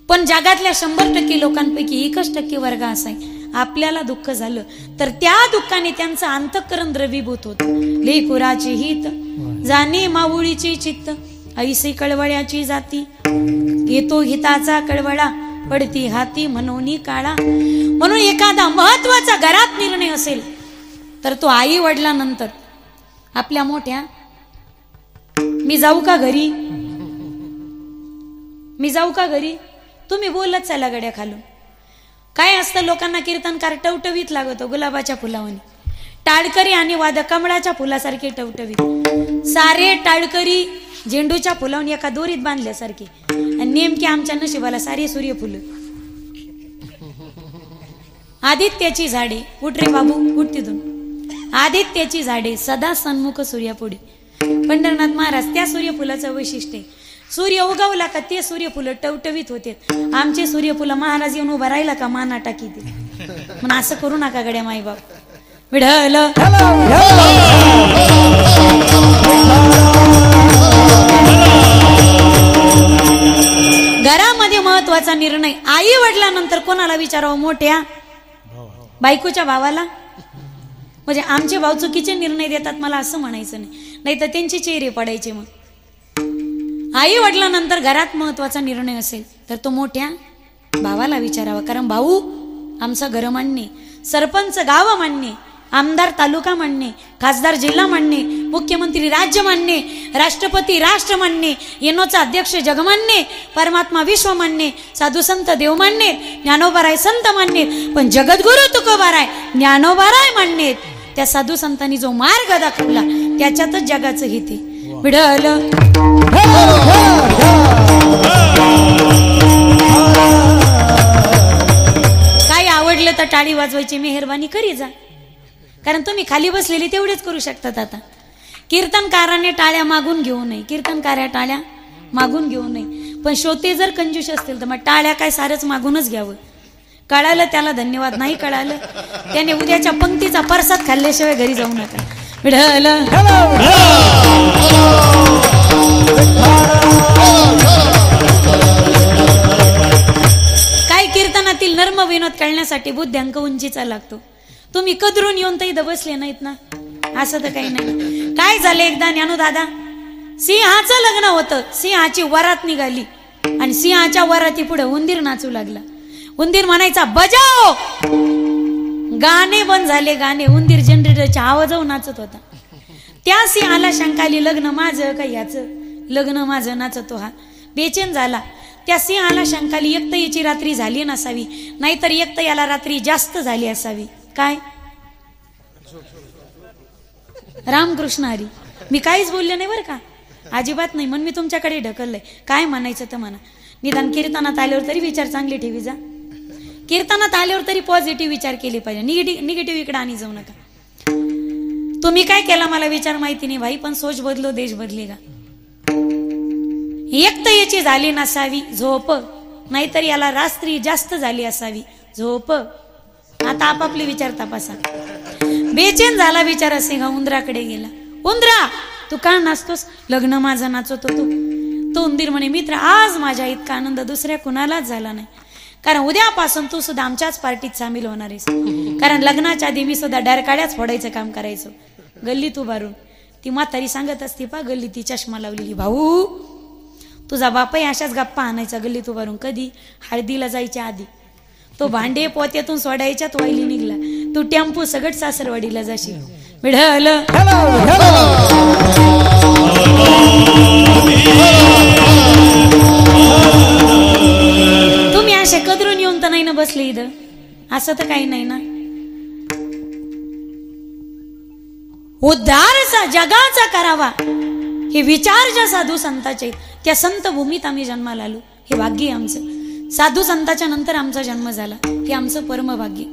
पण जगातल्या 100% लोकांपैकी 1% वर्ग असा आहे, आपल्याला दुःख झालं तर त्या दुःखाने त्यांचं अंतःकरण द्रवीभूत होतं. लेकुराचे हित जाणे माऊळीची चित्त, ऐसी कळवळ्याची जाती, येतो हिताचा कळवळा, पडती हाती म्हणून काळा. म्हणून एखादा महत्वाचा घरात निर्णय असेल तर तो आई वडिलांनंतर आपल्या मोठ्या, मी जाऊ का घरी, तुम्ही बोलत चला गड्या खालून. काय असतं, लोकांना कीर्तनकार टवटवीत लागतो गुलाबाच्या फुलावानी. टाळकरी आणि वाद कमळाच्या फुलासारखे टवटवीत. सारे टाळकरी झेंडूच्या फुलावून एका दोरीत बांधल्यासारखे, आणि नेमके आमच्या नशिबाला सारे सूर्यफुल. आदित्याची झाडे, उठ रे बाबू उठ तिथून. आदित्याची झाडे सदा सन्मुख सूर्यापुढे. पंढरनाथ महाराज त्या सूर्यफुलाचं वैशिष्ट्य आहे. सूर्य उगवला का ते सूर्यफुलं टवटवीत होते. आमचे सूर्यफुलं महाराज येऊन उभा राहिला का माना टाकी ते. म्हणून असं करू नका गड्या माईबाप. विढल घरामध्ये महत्वाचा निर्णय आई वडिलांनंतर कोणाला विचारावं? मोठ्या बायकोच्या भावाला. म्हणजे आमचे भाऊ चुकीचे निर्णय देतात मला असं म्हणायचं नाही तर त्यांचे चेहरे पडायचे. मग आई वडिलांनंतर घरात महत्वाचा निर्णय असेल तर तो मोठ्या भावाला विचारावा. कारण भाऊ आमचा घर मान्य, सरपंच गाव मान्य, आमदार तालुका मान्य, खासदार जिल्हा मान्य, मुख्यमंत्री राज्य मान्य, राष्ट्रपती राष्ट्र मान्य, येनोचा अध्यक्ष जगमान्य, परमात्मा विश्व मान्य, साधू संत देव मान्य, ज्ञानोबाराय संत मान्य, पण जगद्गुरु तुकोबाराय ज्ञानोबाराय मान्य. त्या साधू संतांनी जो मार्ग दाखवला त्याच्यातच जगाचं हित आहे. विढल काय आवडलं तर टाळी वाजवायची मेहरबानी करी जा. कारण तुम्ही खाली बसलेली तेवढेच करू शकतात. आता कीर्तनकाराने टाळ्या मागून घेऊ नये, कीर्तनकार्या टाळ्या मागून घेऊ नये. पण श्रोते जर कंजूस असतील तर मग टाळ्या काय सारच मागूनच घ्यावं. कळालं त्याला धन्यवाद, नाही कळालं त्याने उद्याच्या पंक्तीचा परसाद खाल्ल्याशिवाय घरी जाऊ नका. विढल काय कीर्तनातील नर्म विनोद कळण्यासाठी बुद्ध्यांक उंचीचा लागतो. तुम्ही कदरून येऊन तर इथं बसले नाहीत ना, असं तर काही नाही. काय झालं एकदा ज्ञानू दादा, सिंहाचं लग्न होतं, सिंहाची वरात निघाली आणि सिंहाच्या वराती पुढे उंदीर नाचू लागला. उंदीर म्हणायचा बजाव, गाणे बंद झाले गाणे. उंदीर जनरेटरच्या आवाजावर नाचत होता. त्या सिंहाला शंका आली, लग्न माझं का याचं? लग्न माझं नाचतो हा. बेचैन झाला. त्या सिंहाला शंका आली, एक तर याची रात्री झाली नसावी, नाहीतर एक तर याला रात्री जास्त झाली असावी. काय रामकृष्ण हरी, मी काहीच बोलले नाही बरं का, अजिबात नाही. म्हणून मी तुमच्याकडे ढकललंय. काय म्हणायचं तर म्हणा. निदान कीर्तनात आल्यावर तरी विचार चांगले ठेवी जा. कीर्तनात आल्यावर तरी पॉझिटिव्ह विचार केले पाहिजे, निगेटिव्ह इकडे आणि जाऊ नका. तुम्ही काय केला मला विचार माहिती नाही भाई, पण सोच बदलो देश बदलेगा. एक तर याची झाली नसावी झोप, नाहीतर याला रात्री जास्त झाली असावी झोप. आता आपापले विचार तपासा. बेचैन झाला विचार असे का उंदराकडे गेला. उंदरा तू का नाचतोस? लग्न माझं नाचतो तू. तो उंदीर म्हणे, मित्र आज माझ्या इतका आनंद दुसऱ्या कुणालाच झाला नाही. कारण उद्यापासून तू सुद्धा आमच्याच पार्टीत सामील होणार आहेस. कारण लग्नाच्या आधी मी सुद्धा डारकाड्याच फोडायचं काम करायचो गल्लीत उभारून. ती म्हातारी सांगत असती पा गल्ली, ती चष्मा लावलेली, भाऊ तुझा बापही अशाच गप्पा आणायचा गल्लीत उभारून. कधी? हळदीला जायच्या आधी. तो भांडे पोत्यातून सोडायच्यात वाईली निघला. तू टेम्पो सगट सासरवाडीला जाशील. मिळाल तुम्ही असे कदरून येऊन तर नाही ना बसले इथं, असं तर काही नाही ना. उद्धार जगाचा करावा हे विचार ज्या साधू संताचे, त्या संत भूमीत आम्ही जन्माला आलो. हे भाग्य आहे आमचं. साधू संताच्या नंतर आमचा जन्म झाला, हे आमचं परम भाग्य.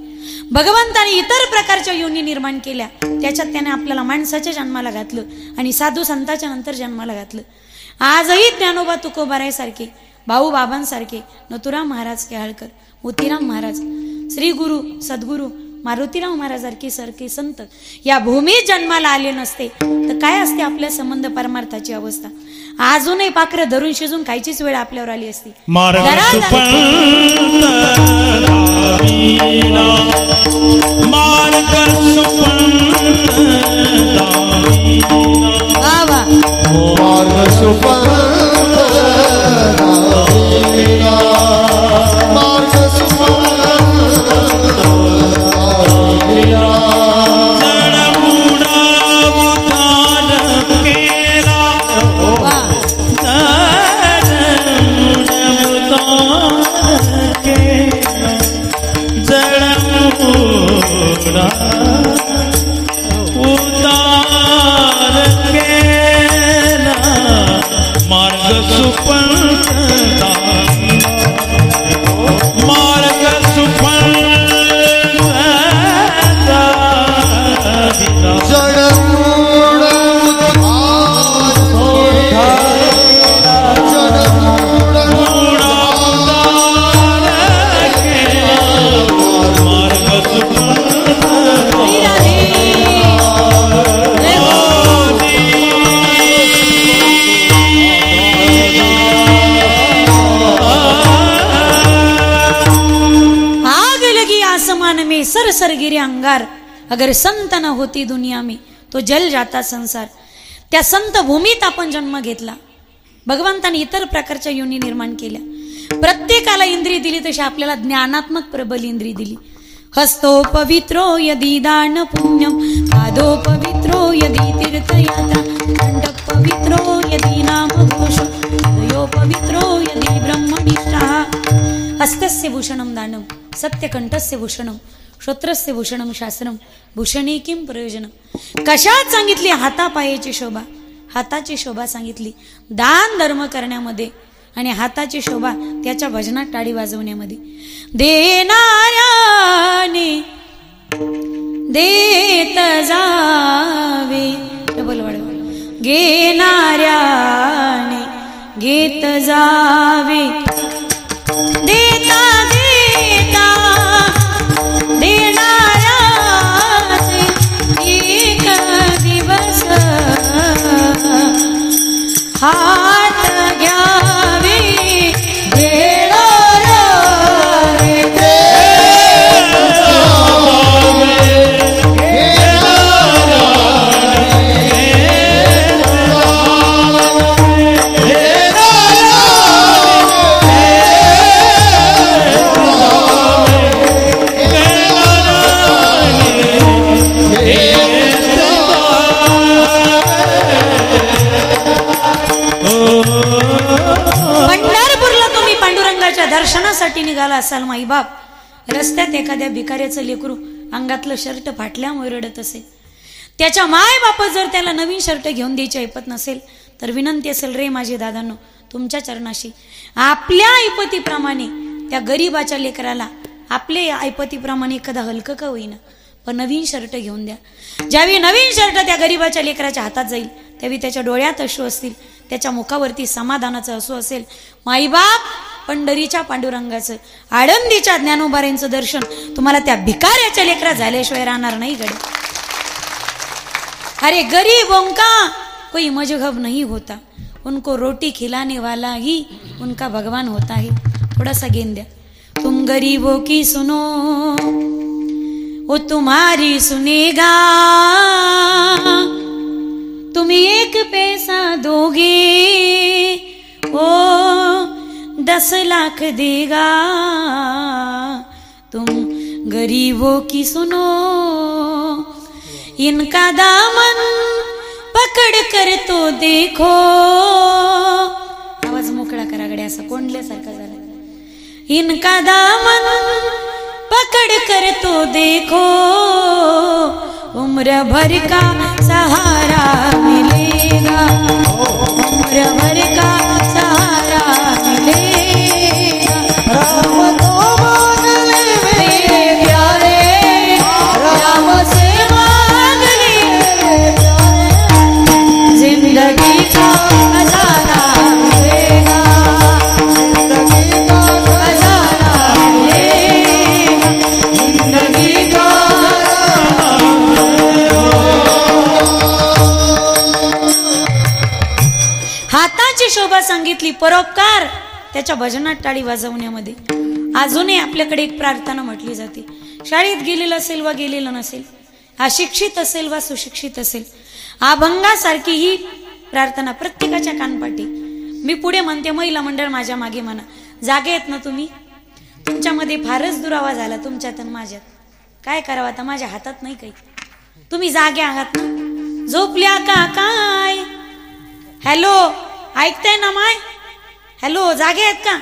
भगवंताने इतर प्रकारच्या योनी निर्माण केल्या, त्याच्यात त्याने आपल्याला माणसाच्या जन्माला घातलं आणि साधू संताच्या नंतर जन्माला घातलं. आजही ज्ञानोबा तुकोबाराय सारखे, भाऊ बाबांसारखे, नथुराम महाराज केहाळकर, मोतीराम महाराज, श्री गुरु सद्गुरु मारुतीराव महाराजांसारखे सारखे संत या भूमीत जन्माला आले नसते तर काय असते आपल्या संबंध परमार्थाची अवस्था. अजूनही पाखरं धरून शिजून खायचीच वेळ आपल्यावर आली असती. में सर गिरे अंगार, अगर संत न होती दुनिया में तो जल जाता संसार. त्या संत भूमीत आपण जन्म घेतला. भगवंताने इतर प्रकारच्या योनी निर्माण केल्या. प्रत्येकाला इंद्रिय दिली तशी आपल्याला ज्ञानात्मक प्रबल इंद्रिय दिली. हस्तो पवित्रो यदि दान पुण्यम, पादो पवित्रो यदि तीर्थयात्रा, कंठक पवित्रो यदि नाम घोष, हृदयो पवित्रो यदि ब्रह्मनिष्ठा. हस्तस्य भूषणम दानम, सत्यकंठस्य भूषणम, श्रोत्रस्य भूषणम शास्त्रम, भूषणे किम प्रयोजनम. कशात सांगितली? हातापायाची शोभा. हाताची शोभा सांगितली दान धर्म करण्यामध्ये, आणि हाताची शोभा त्याच्या भजनात टाळी वाजवण्यामध्ये. देणाऱ्याने देत जावे, डबल वाढवा, घेणाऱ्याने घेत जावे, देता देता देणाऱ्याचे एक दिवस हात घ्यावे, देणाऱ्या दर्शनासाठी निघाला असाल माईबाप, रस्त्यात एखाद्या भिकाऱ्याचं लेकरू अंगातलं शर्ट फाटल्यामुळे रडत असेल, त्याच्या माय बाप जर त्याला नवीन शर्ट घेऊन द्यायची ऐपत नसेल, तर विनंती असेल रे माझे दादांनो तुमच्या चरणाशी, आपल्या ऐपतीप्रमाणे त्या गरीबाच्या लेकराला आपल्या ऐपतीप्रमाणे एखादा हलकं का होईना पण नवीन शर्ट घेऊन द्या. ज्यावेळी नवीन शर्ट त्या गरीबाच्या लेकराच्या हातात जाईल त्यावेळी त्याच्या डोळ्यात अश्रू असतील, त्याच्या मुखावरती समाधानाचं असू असेल. माईबाप पंढरीच्या पांडुरंगाचं, आळंदीच्या ज्ञानोबाऱ्यांचं दर्शन तुम्हाला त्या भिकाऱ्याच्या लेकरा झाल्याशिवाय राहणार नाही गडे. अरे गरीबों का कोई मजहब नहीं होता, उनको रोटी खिलाने वाला ही उनका भगवान होता है. थोडासा गेन द्या. तुम गरीबों की सुनो वो तुम्हारी सुनेगा, तुम एक पैसा दोगे ओ 10 लाख देगा. तुम गरीबों की सुनो इनका दामन पकड़ कर तो देखो. आवाज मोकळा करा गड्या, असं कोंडल्यासारखा झाला. इनका दामन पकड़ कर तो देखो, उम्र भर का सहारा मिलेगा, उम्र भर का सहारा मिलेगा. राम को मान ले मेरे प्यारे, राम से मांग ले जिंदगी का खजाना मिलेगा, जिंदगी का खजाना मिलेगा, जिंदगी का. हाताची शोभा सांगितली, परोपकार त्याच्या भजनात टाळी वाजवण्यामध्ये. अजूनही आपल्याकडे एक प्रार्थना म्हटली जाते. शाळेत गेलेलं असेल वा गेलेलं नसेल, अशिक्षित असेल वा सुशिक्षित असेल, अभंगासारखी ही प्रार्थना प्रत्येकाच्या कानपाठी. मी पुढे म्हणते, महिला मंडळ माझ्या मागे म्हणा. जागे आहेत ना तुम्ही? तुमच्यामध्ये फारच दुरावा झाला तुमच्यात आणि माझ्यात. काय करावं आता, माझ्या हातात नाही काही. तुम्ही जागे आहात ना? झोपल्या का काय? हॅलो, ऐकताय ना माय? हॅलो, जागे आहेत का?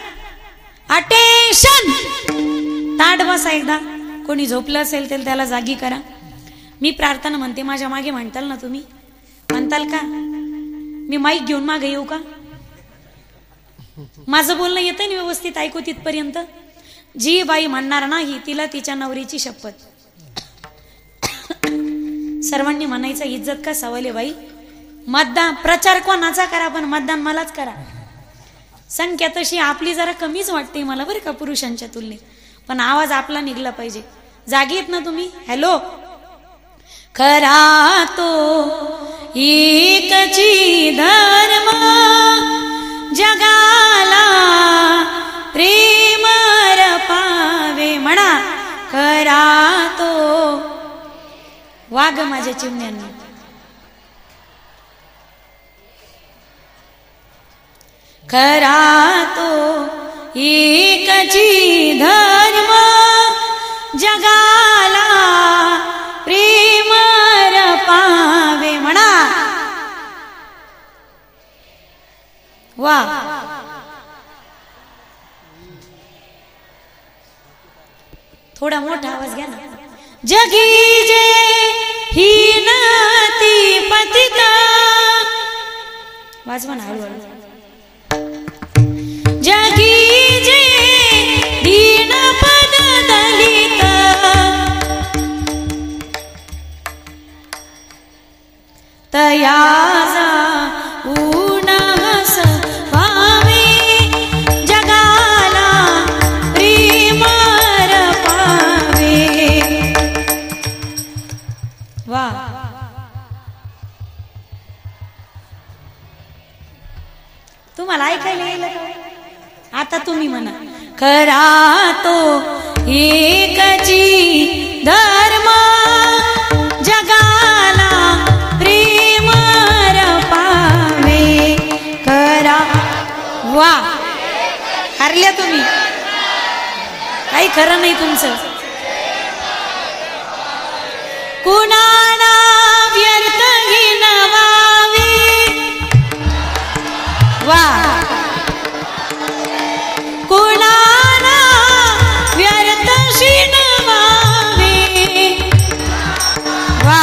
अटेन्शन, ताट बसा एकदा. कोणी झोपलं असेल तर त्याला जागी करा. मी प्रार्थना म्हणते, माझ्या मागे म्हणताल ना तुम्ही? म्हणताल का? मी माईक घेऊन मागे येऊ का? माझं बोलणं येतं ना व्यवस्थित ऐकू तिथपर्यंत? जी बाई म्हणणार नाही तिला तिच्या नवरीची शपथ. सर्वांनी म्हणायचं इज्जत का सवाले बाई. मतदान प्रचार कोणाचा करा पण मतदान मलाच करा. संख्या तशी आपली जरा कमीच वाटते मला बरं का पुरुषांच्या तुलनेत, पण आवाज आपला निघला पाहिजे. जागी आहेत ना तुम्ही? हॅलो. खरा तो एकची धर्म जगाला प्रेम पावे म्हणा. खरा वाघ माझ्या चिमण्यांनी. खरा तो एकची धर्म जगाला प्रेम पावे म्हणा. वा थोडा मोठा आवाज घ्या ना. जगी जे हीनती पतिता वाजवा ना हळूहळू. जगी जे दीन पद दलित तयाजा उन्हास पावे जगाला प्रेमर पावे. वा तुम्हाला ऐकायला येईल आता तुम्ही म्हणा. खरा तो एकची धर्म जगाला प्रेमर पावे. खरा वा हरल्या तुम्ही काही खरं नाही तुमचं. कुणाला व्यर्थ हिणवावे. वा कुणाला व्यर्थ शिणवावे. वा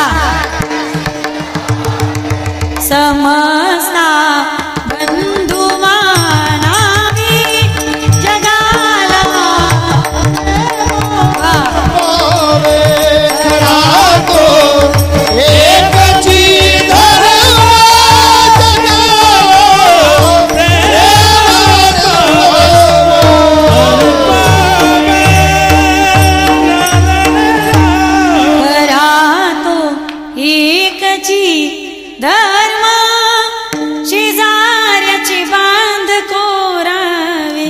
समजता बंधू मानावे जगाला. वा धर्म शेजाऱ्याचे बांध कोरावे.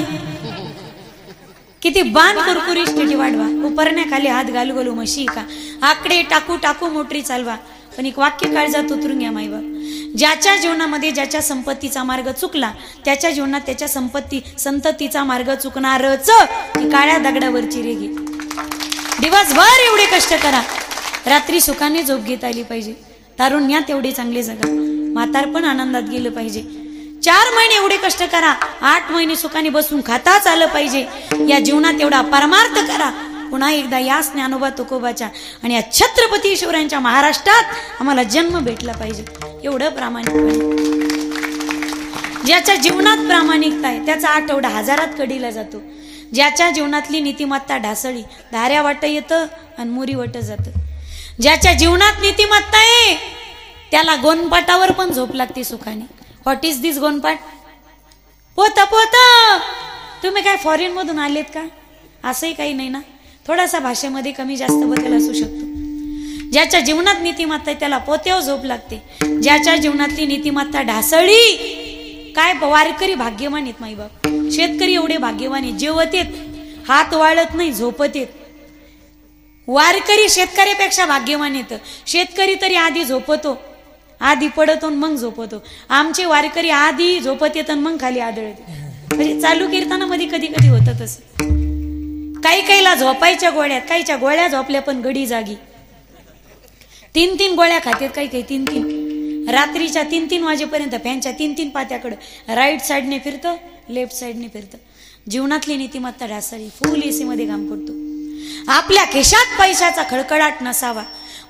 किती बांध कुरकुरी स्टेटी वाढवा. उपरण्याखाली हात घालू घालू म्हशी का. आकडे टाकू टाकू मोटरी चालवा. पण एक वाक्य काळजात उतरून घ्या माईबाप. ज्याच्या जीवनामध्ये ज्याच्या संपत्तीचा मार्ग चुकला त्याच्या जीवनात त्याच्या संततीचा मार्ग चुकणारच. ती काळ्या दगडावरची रेगी. दिवसभर एवढे कष्ट करा. रात्री सुखाने झोप घेता आली पाहिजे. तारुण्यात एवढे चांगले जगा. म्हातारपण आनंदात गेलं पाहिजे. 4 महिने एवढे कष्ट करा. 8 महिने सुखाने बसून खाताच आलं पाहिजे. या जीवनात एवढा परमार्थ करा. पुन्हा एकदा या ज्ञानोबा तुकोबाच्या आणि या छत्रपती शिवरायांच्या महाराष्ट्रात आम्हाला जन्म भेटला पाहिजे. एवढं प्रामाणिकपणे. ज्याच्या जीवनात प्रामाणिकता आहे त्याचा आठवडा हजारात कडीला जातो. ज्याच्या जीवनातली नीतिमत्ता ढासळी धाऱ्या वाट येतं आणि मुरी वट जातं. ज्याच्या जीवनात नीतिमत्ता आहे त्याला गोनपाटावर पण झोप लागते सुखाने. व्हॉट इज दिस गोनपाट. पोता पोता तुम्ही काय फॉरेन मधून आलेत का. असंही काही नाही ना. थोडासा भाषेमध्ये कमी जास्त बदल असू शकतो. ज्याच्या जीवनात नीतिमत्ता आहे त्याला पोत्यावर झोप लागते. ज्याच्या जीवनातली नीतिमत्ता ढासळी. काय वारकरी भाग्यवान आहेत माईबाप. शेतकरी एवढे भाग्यवान आहेत. जेवत येत हात वाळत नाही झोपत येत. वारकरी शेतकऱ्यापेक्षा भाग्यवान येतं. शेतकरी तरी आधी झोपतो आधी पडतो मग झोपतो. आमचे वारकरी आधी झोपत येत मग खाली आदळते. म्हणजे चालू कीर्तनामध्ये कधी कधी होतं तसं. काही काहीला झोपायच्या गोळ्यात काहीच्या गोळ्या झोपल्या पण गडी जागी. 3-3 गोळ्या खात्यात काही काही 3-3. रात्रीच्या 3-3 वाजेपर्यंत फॅनच्या 3-3 पात्याकडं राईट साईडने फिरतं लेफ्ट साईडने फिरतं. जीवनातली नीतिमत्ता ढासळी. फुल एसी मध्ये काम करतो. आपल्या खिशात पैशाचा खळखळाट नसावा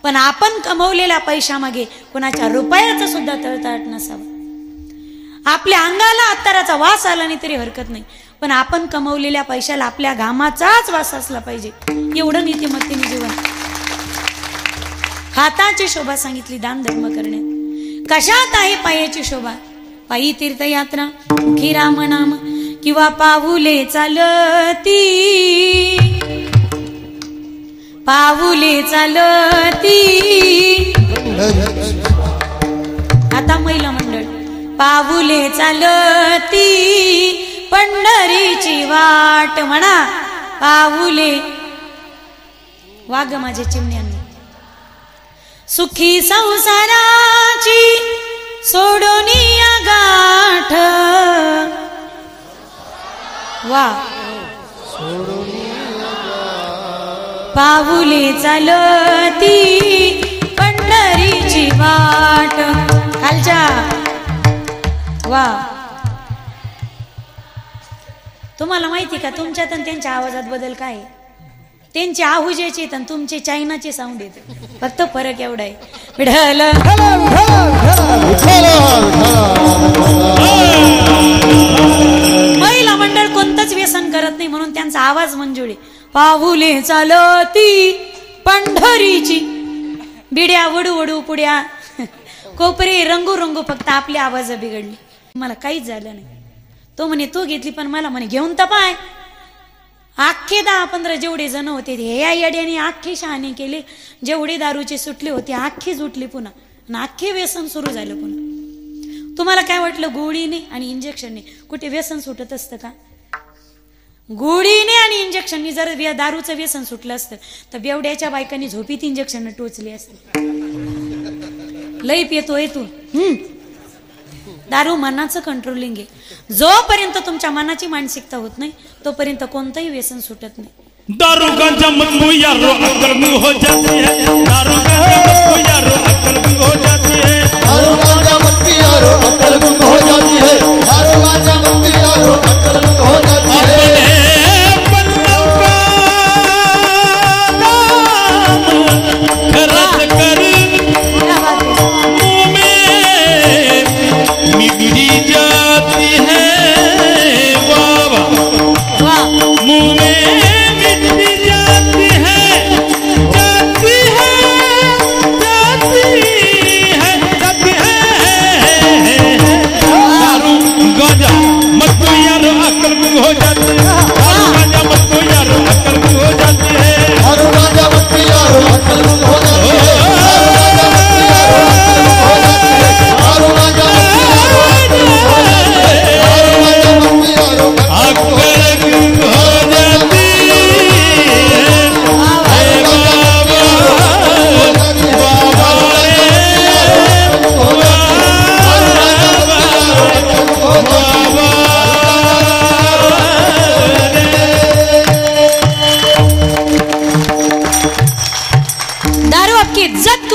पण आपण कमवलेल्या पैशामागे कोणाच्या रुपयाचा सुद्धा तळतळाट नसावा. आपल्या अंगाला अत्तराचा वास आला नाही तरी हरकत नाही पण आपण कमवलेल्या पैशाला आपल्या घामाचाच वास असला पाहिजे. एवढं नीतिमत्तेने जीवन. हाताची शोभा सांगितली दान धर्म करण्यात. कशात आहे पायाची शोभा. पायी तीर्थयात्रा मुखी राम नाम किंवा पाऊले चालती. पाऊले चालती. आता महिला मंडळ. पाऊले चालती पंढरीची वाट म्हणा. पाऊले वाघ माझ्या चिमण्यांनी. सुखी संसाराची सोडून या गाठ वा पाऊले चालती पंढरीची वाट खालच्या वा. तुम्हाला माहिती का तुमच्यात आणि त्यांच्या आवाजात बदल काय आहे? त्यांचे आहुजेचे आणि तुमचे चायनाचे साऊंड येते, फक्त फरक एवढा आहे. विठ्ठल महिला मंडळ कोणतंच व्यसन करत नाही म्हणून त्यांचा आवाज मंजुळे. पाऊले चालती पंढरीची बिड्या वडू वडू पुड्या कोपरे रंगू रंगू, फक्त आपली आवाज बिघडली. मला काहीच झालं नाही. तो म्हणे तू घेतली पण मला म्हणे घेऊन तपाय. अख्खे 10-15 जेवढे जण होते हे या येड्याने अख्खे शहाणे केले. जेवढे दारूचे सुटले होते अख्खीच उठली पुन्हा आणि अख्खे व्यसन सुरू झालं पुन्हा. तुम्हाला काय वाटलं गोळीने आणि इंजेक्शनने कुठे व्यसन सुटत असतं का? गोळीने आणि इंजेक्शनने जर दारूचं व्यसन सुटलं असतं तर बेवड्याच्या बायकांनी झोपीत इंजेक्शन टोचले असते. लई पितोय तू. दारू मनाचं कंट्रोलिंग आहे. जोपर्यंत तुमच्या मनाची मानसिकता होत नाही तोपर्यंत कोणतंही व्यसन सुटत नाही.
दारू गांजा मत पो यारो अक्ल गुम हो जाती है. दारू गांजा मत पो यारो अक्ल गुम हो जाती है.
दारू गांजा मत पो यारो अक्ल गुम हो जाती है. दारू गांजा मत पो यारो अक्ल गुम हो जाती है.
मिटी जाती है बाबा मुँह में मिटी जाती है जाती है जाती है जाती है. दारू गांजा मत पो यारो अक्ल गुम हो जाती है. दारू गांजा मत पो यारो अक्ल गुम हो जाती है.
दारू गांजा मत पो यारो अक्ल गुम हो जाती है.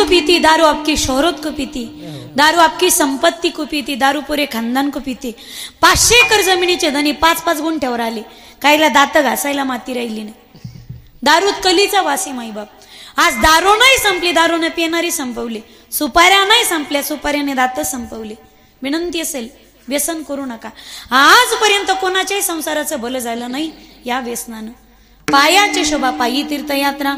पीती, दारू आपकी शोहरत को पीती, दारू आपकी संपत्ती को पीती, दारू पुरे खानदान को पीती. 500 एकर जमिनीचे धनी 5-5 गुंठ्यावर आले, काहीला दात घासायला माती राहिली नाही. दारूत कलीचा वासी माईबाप. आज दारू नाही संपली, दारूने पिणारी संपवली. सुपाऱ्या नाही संपल्या, सुपाऱ्याने दात संपवले. विनंती असेल व्यसन करू नका. आजपर्यंत कोणाच्याही संसाराचं भलं झालं नाही या व्यसनानं. पायाचे शोभा पायी तीर्थयात्रा,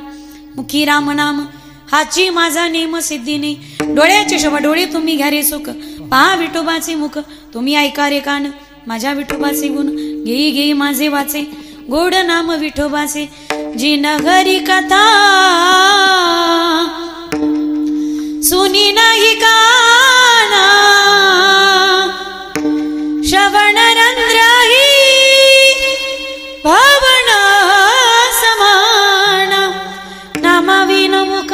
मुखी राम नाम हाची माझा नेम सिद्धीने. डोळ्याचे शोभा डोळे तुम्ही घ्या रे सुख, पहा विठोबाचे मुख तुम्ही ऐका रे कान. माझ्या विठोबाचे गुण घेई घेई माझे वाचे, गोड नाम विठोबाचे जी नगरी कथा. सुनी नाही काना श्रवण रंध्राही भावना समाना. नामाविन मुख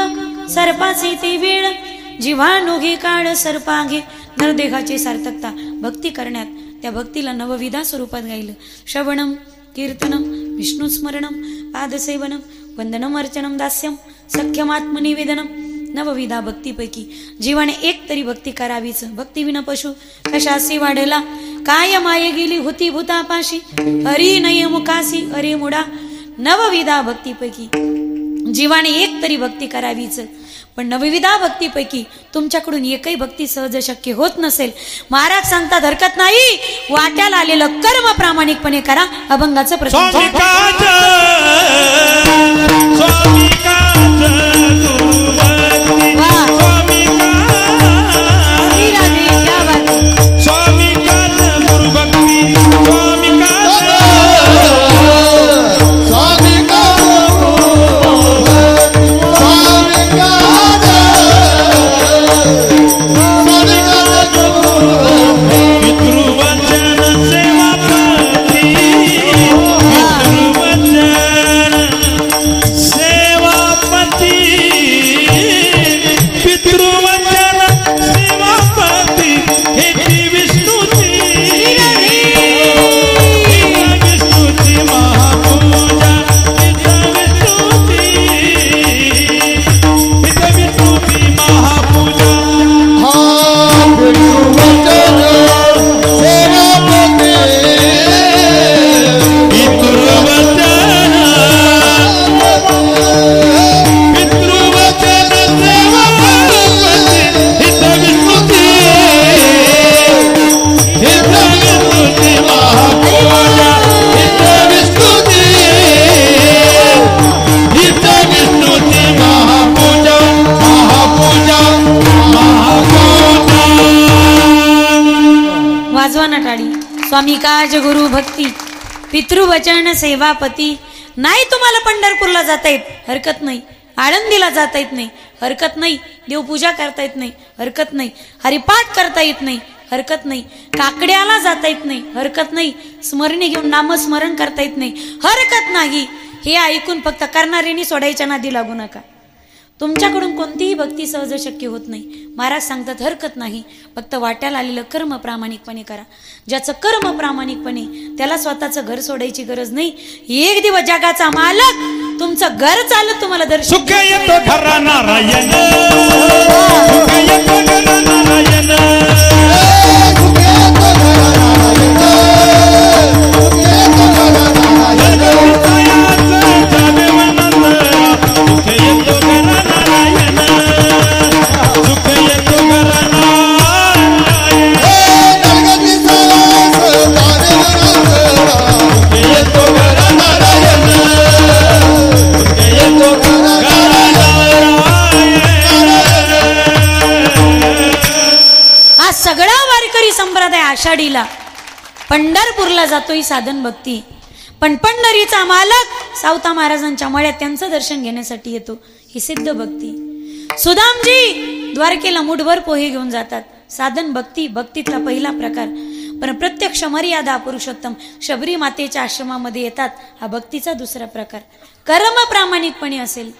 सर्पाचे ते वेळ, जीवाणुघे काळ सर्पाघे. नरदेहाची सार्थकता भक्ती करण्यात, त्या भक्तीला नवविधा स्वरूपात गायलं. श्रवणम कीर्तनम विष्णुस्मरणम पादसेवनम वंदनम अर्चनम दास्यम सख्यमात्मनिवेदनम. नवविधा भक्तीपैकी जीवाने एक तरी भक्ती करावीच. भक्तीविना पशु कशासी वाढला, काय माये गेली होती भूतापाशी. हरी नय मुखासी अरे मुडा. नवविधा भक्तीपैकी जीवाने एक तरी भक्ती करावीच. पण नवविधा भक्तीपैकी तुमच्याकडून एकही भक्ती सहज शक्य होत नसेल, महाराज सांगतात हरकत नाही, वाट्याला आलेलं कर्म प्रामाणिकपणे करा. अभंगाचं प्रश्न स्वामी काज गुरु भक्ती पितृवचन सेवापती. नाही तुम्हाला पंढरपूरला जाता येत, हरकत नाही. आळंदीला जाता येत नाही, हरकत नाही. देवपूजा करता येत नाही, हरकत नाही. हरिपाठ करता येत नाही, हरकत नाही. काकड्याला जाता येत नाही, हरकत नाही. स्मरणी घेऊन नामस्मरण करता येत नाही, हरकत नाही. हे ऐकून फक्त करणाऱ्यांनी सोडायच्या नादी लागू नका. तुमच्याकडून कोणतीही भक्ती सहज शक्य होत नाही. महाराज सांगतात हरकत नाही, फक्त वाट्याला आलेलं कर्म प्रामाणिकपणे करा. ज्याचं कर्म प्रामाणिकपणे, त्याला स्वतःचं घर सोडायची गरज नाही. एक दिवस जगाचा मालक तुमचं घर चालत तुम्हाला दर्शन.
सुख येतो खरा नारायण, सुख येतो खरा नारायण,
सगळा वारकरी संप्रदाय आषाढीला पंढरपूरला जातोय साधन भक्ती. पण पंढरीचा मालक सावता महाराजांच्या मळ्यात त्यांचं दर्शन घेण्यासाठी येतो, ही सिद्ध भक्ती. सुदामजी द्वारकेला मुठभर पोहे घेऊन जातात. साधन भक्ती, भक्तीतला पहिला प्रकार. पण प्रत्यक्ष मर्यादा पुरुषोत्तम शबरी मातेच्या आश्रमामध्ये येतात, हा भक्तीचा दुसरा प्रकार. कर्म प्रामाणिकपणे असेल.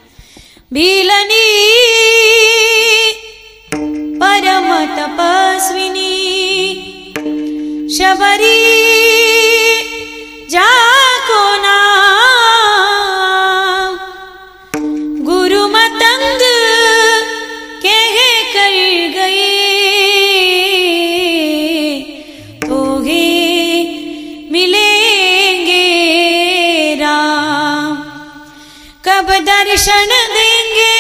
भिलनी परम तपस्विनी शबरी जाको नाम, गुरु मतंग के कर गए तो ही मिलेंगे राम. कब दर्शन देंगे,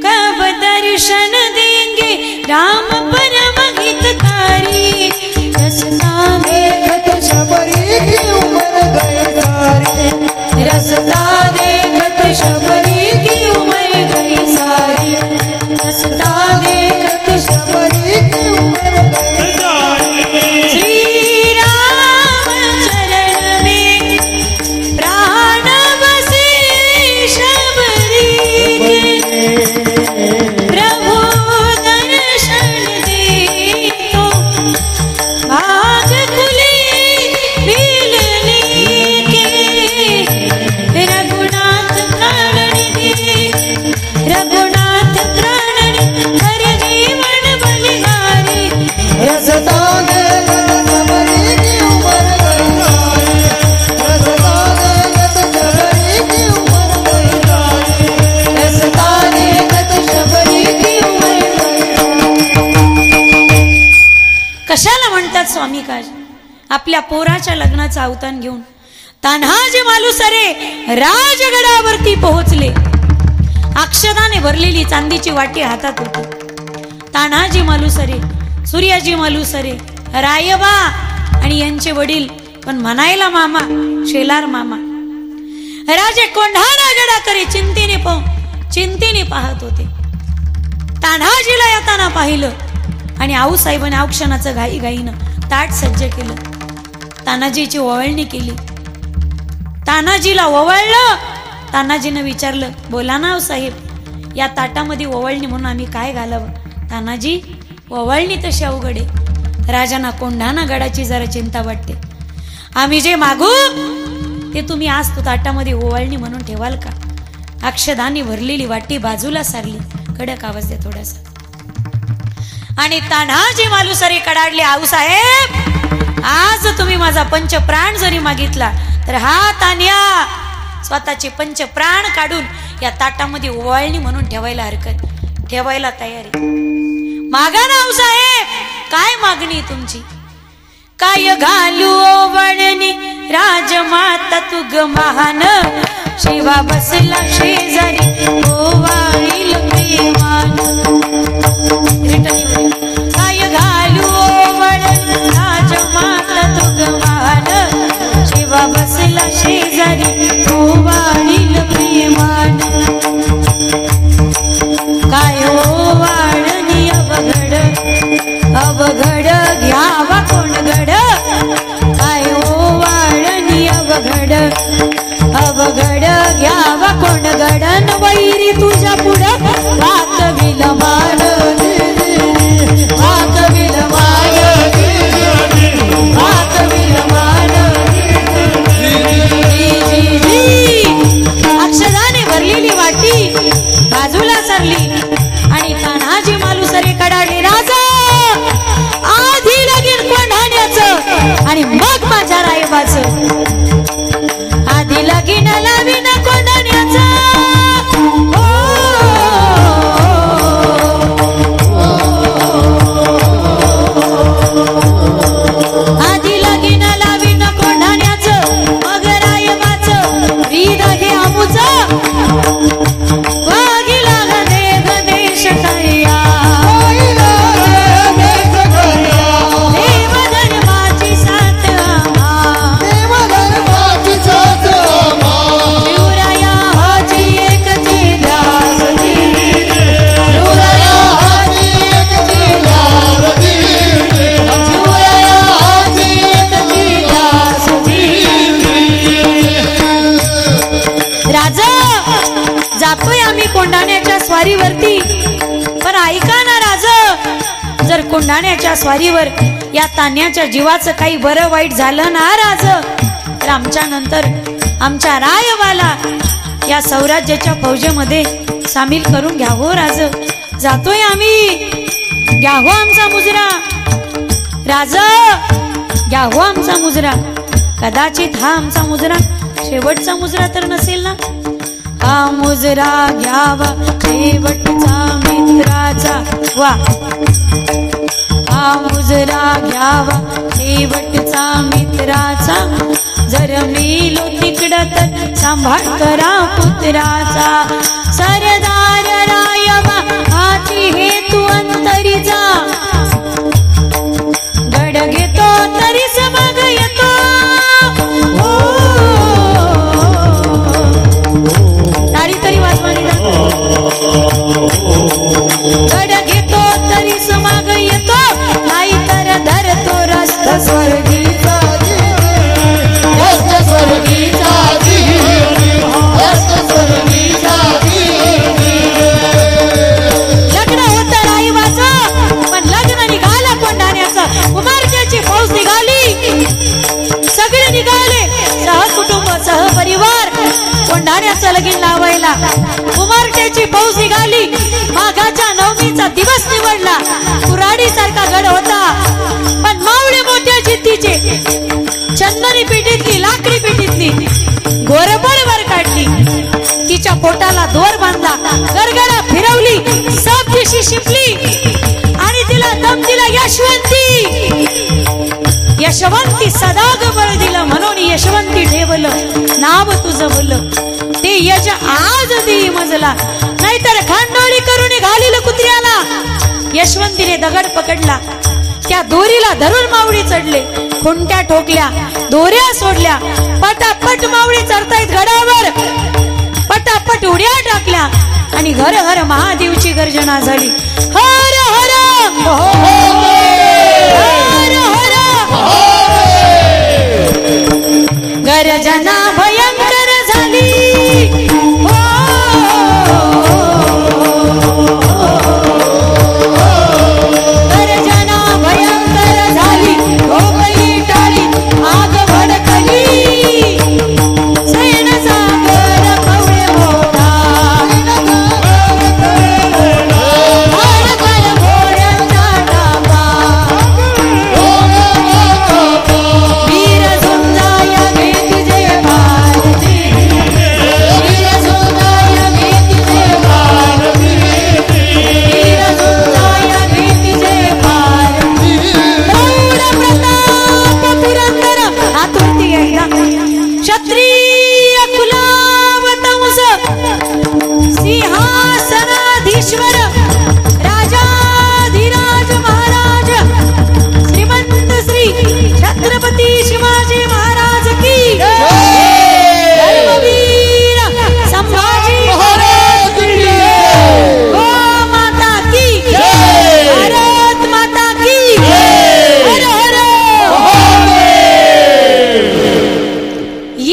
कब दर्शन देंगे राम परम हितकारी. रसता देखत शबरी की उम्र गई सारी, रसता देखत शबरी की उम्र गई सारी, रसता देखत शबरी की उम्र गई सारी. श्री राम चरण में प्राण बसे शबरी के, प्रभु दर्शन दे तो भाग खुले मिलने के. रघुनाथ प्राणन दे, रघुनाथ प्राणन हर जीवन बलिहारी. रसता देखत शबरी की उम्र गई सारी, रसता देखत शबरी की उम्र गई सारी, रसता देखत शबरी की उम्र गई. कशाला म्हणतात स्वामी काज? आपल्या पोराच्या लग्नाचं अवतान घेऊन तान्हाजी मालुसरे राजगडावरती पोहोचले. अक्षदाने भरलेली चांदीची वाटी हातात होती. तान्हाजी मालुसरे, सूर्याजी मालुसरे, रायबा आणि यांचे वडील, पण म्हणायला मामा, शेलार मामा. राजे कोंढाणा गडाकडे चिंतेने पाहत होते. तान्हाजीला येताना पाहिलं आणि आऊसाहेबांनी औक्षणाचं घाईघाईनं ताट सज्ज केलं. तानाजीची ओवाळणी केली. तानाजीला ओवाळलं. तानाजीनं विचारलं, बोला ना साहेब, या ताटामध्ये ओवाळणी म्हणून आम्ही काय घालावं? तानाजी, ओवाळणी तशी अवघड आहे. राजांना कोंढाणा गडाची जरा चिंता वाटते. आम्ही जे मागू ते तुम्ही आज तो ताटामध्ये ओवाळणी म्हणून ठेवाल का? अक्षदानी भरलेली वाटी बाजूला सारली. कडक आवाज दे थोडासा. आणि तान्हाजी मालुसरे कडाडले, आऊसाहेब, आज तुम्ही माझा पंच प्राण जरी मागितला तर हा तान्या स्वतःचे पंच प्राण काढून या ताटामध्ये ओवाळणी म्हणून ठेवायला तयार आहे. मागा ना आऊसाहेब, काय मागणी तुमची? काय घालू ओवाळणी राजमाता तुग महान, शिवा बसला शेजारी ओवाळील प्रेमान. काय घालू ओवाळणी राजमाता तुग महान, शिवा बसला शेजारी ओवाळील प्रेमान. काय ओवाळणी अवघड अवघड घ्यावा कोण घड, अवघड घ्यावा कोण गडन वैरी तुझ्या पुढं वाकविल मान वाकविल मान वाकविल मान अक्षराने भरलेली वाटी बाजूला सरली आणि तान्हाजी मालुसरे कडाडे राजा आधी लगीन कोंढाण्याचं आणि मग माझ्या रायबाचं आधी लगीन लावीन कोंढाण्याचं आधी लगीन लावीन कोंढाण्याचं मग रायबाचं रीद हे आमूचं कोंढाण्याच्या स्वारीवरती पण ऐका ना राज जर कोंढाण्याच्या स्वारीवर या तान्याच्या जीवाचं काही बरं वाईट झालं ना राज तर आमच्या नंतर आमच्या रायवाला या सौराज्याच्या फौजेमध्ये सामील करून घ्या हो राज जातोय आम्ही घ्या हो आमचा मुजरा राज घ्या हो आमचा मुजरा कदाचित हा आमचा मुजरा शेवटचा मुजरा तर नसेल ना हा मुजरा घ्यावा शेवटचा मित्राचा वा हा मुजरा घ्यावा शेवटचा मित्राचा जर मेलो तिकडं तर सांभाळ करा पुत्राचा सरदार रायबा हाची हेतू अंतरीचा गड घेतो तरी समग येतो तरी वाजवानी गड घेतो तरी समाग येतो नाही तर धरतो रस्त स्वर्गीचा लग्न होतं राईबाचं पण लग्न निघालं कोंढाण्याचं उमरट्याची फौज निघाली सगळे निघाले सहकुटुंब सहपरिवार कोंढाण्याचं लगीन लावायला उमरट्याची फौज निघाली माघाच्या नवमीचा दिवस निवडला कुऱ्हाडी सारखा गड होता पण मावळे मोठ्या जिद्दीचे चंदनी पेटीतली लाकडी पेटीतली घोरबळ वर काढली तिच्या पोटाला दोर बांधला गरगडा फिरवली सब दिशी शिपली आणि तिला दम दिला यशवंती सदाग बळ दिलं म्हणून यशवंती ठेवलं नाव तुझं बोललं ते यश आज देई मजला नाहीतर खांडोळी करून घालील कुत्र्याला यशवंतीने दगड पकडला त्या दोरीला धरून मावळी चढले खुंट्या ठोकल्या दोऱ्या सोडल्या पटापट मावळी चढतायत गडावर पटापट उड्या टाकल्या आणि घर हर महादेवची गर्जना झाली हर हर हर हर गर्जना भयंकर झाली गर्जना भयंकर झाली गोपली टाळी आग भडकली सैन सागर कवळे मोठा घोड्यांचा टापा वीर झुंजाय घेती जे भारती वीर झुंजाय घेती जे भारती वीर झुंजाय घेती जे भारती प्रौढ प्रताप पुरंदर आतुरती एकदा क्षत्रिय कुलावतंस सिंहासनाधीश्वर राजाधिराज महाराज श्रीमंत श्री छत्रपती शिवाजी महाराज की धर्मवीर संभाजी महाराज की गो माता की भारत माता की हर हर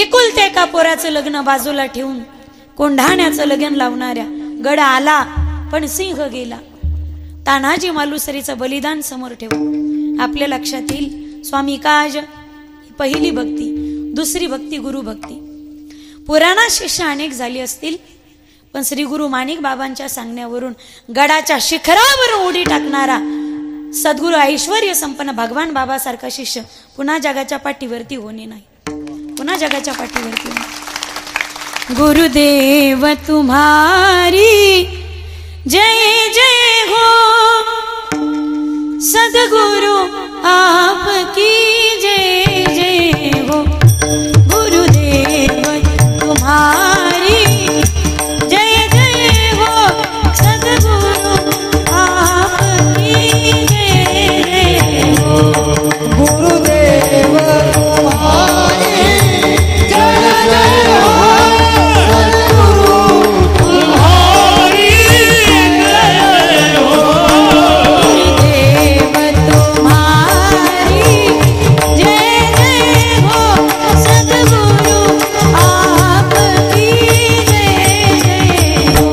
एकुलते एका पोराचं लग्न लग्न बाजूला ठेवून कोंढाण्याचं लगन लावणाऱ्या गड आला पण सिंह गेला. तानाजी मालुसरीचं बलिदान समोर ठेवून आपल्या लक्षात येईल स्वामी काज पहिली भक्ती, दुसरी भक्ती गुरु भक्ती. पुराणात शिष्य अनेक झाली असतील पण श्री गुरु माणिक बाबांच्या सांगण्यावरून गडाच्या शिखरावर उडी टाकणारा सद्गुरु ऐश्वर्य संपन्न भगवान बाबा सारखा शिष्य पुन्हा जगाच्या पाठीवरती होणे नाही, पुन्हा जगाच्या पाठीवरती होणे. गुरुदेव तुम्हारी जय जय हो, सद्गुरु आपकी जय जय हो. गुरुदेव तुम्हारी जय जय हो, सद्गुरु आपकी जय जय हो.
गुरुदेव तुम्हारी जय जय हो, सद्गुरु तुम्हारी जय हो.
गुरुदेव तुम्हारी जय जय हो, सद्गुरु आपकी जय जय हो.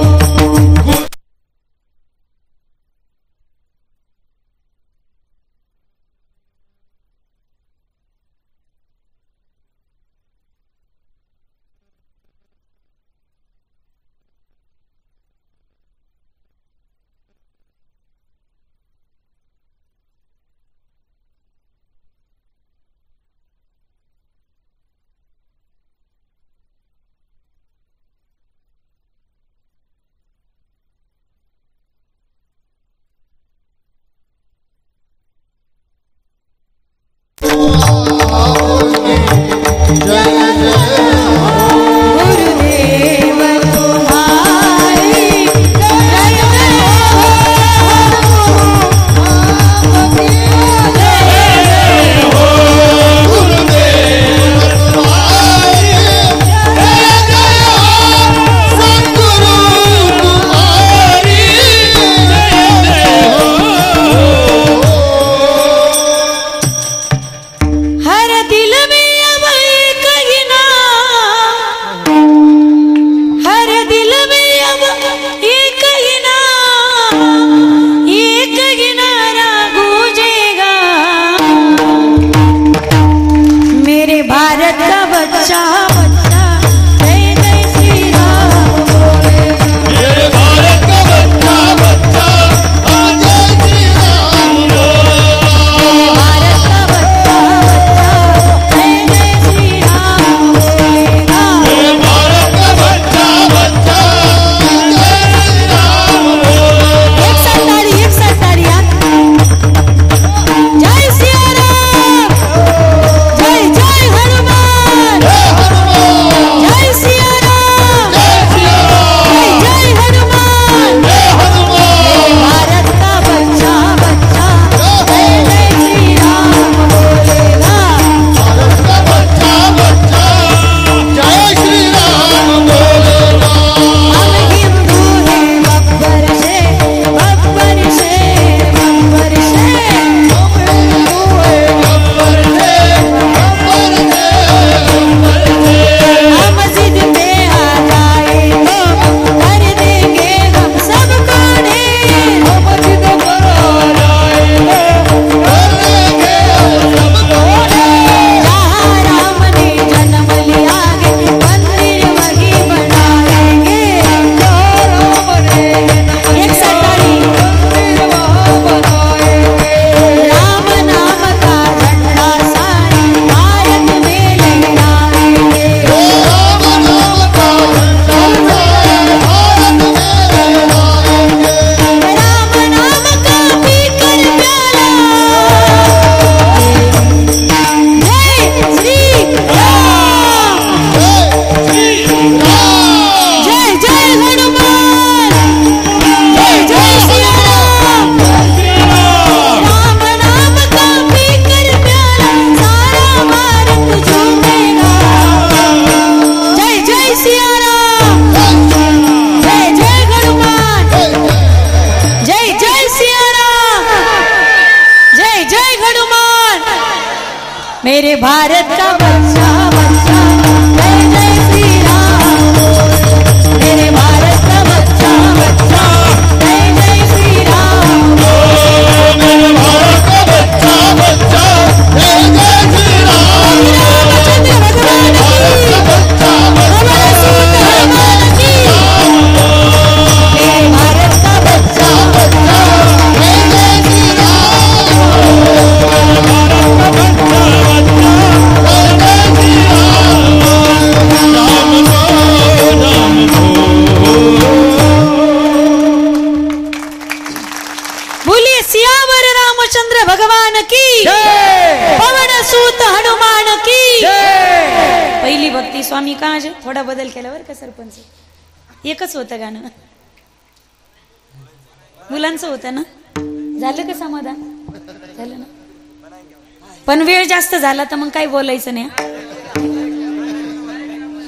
मेरे भारत का बच्चा बच्चा जय जय श्री राम।
भक्ती स्वामी कहाँ जे थोडा बदल केला बरं का सरपंच. एकच होतं गाणं. मुलांचं होतं ना. झालं का समाधान? झालं ना. पण वेळ जास्त झाला तर मग काही बोलायचं नाही.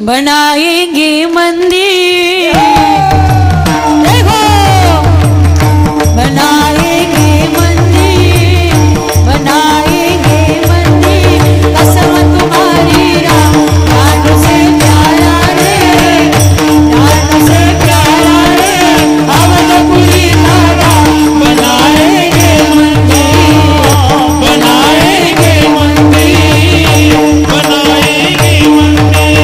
बनाएंगे मंदिर देखो बनाएंगे मंदिर बनाएंगे मंदिर कसम तुम्हारी राम जान से प्यारा रे जान से प्यारा रे अवधपुरी धागा बनाएंगे मंदिर
बनाएंगे मंदिर बनाएंगे मंदिर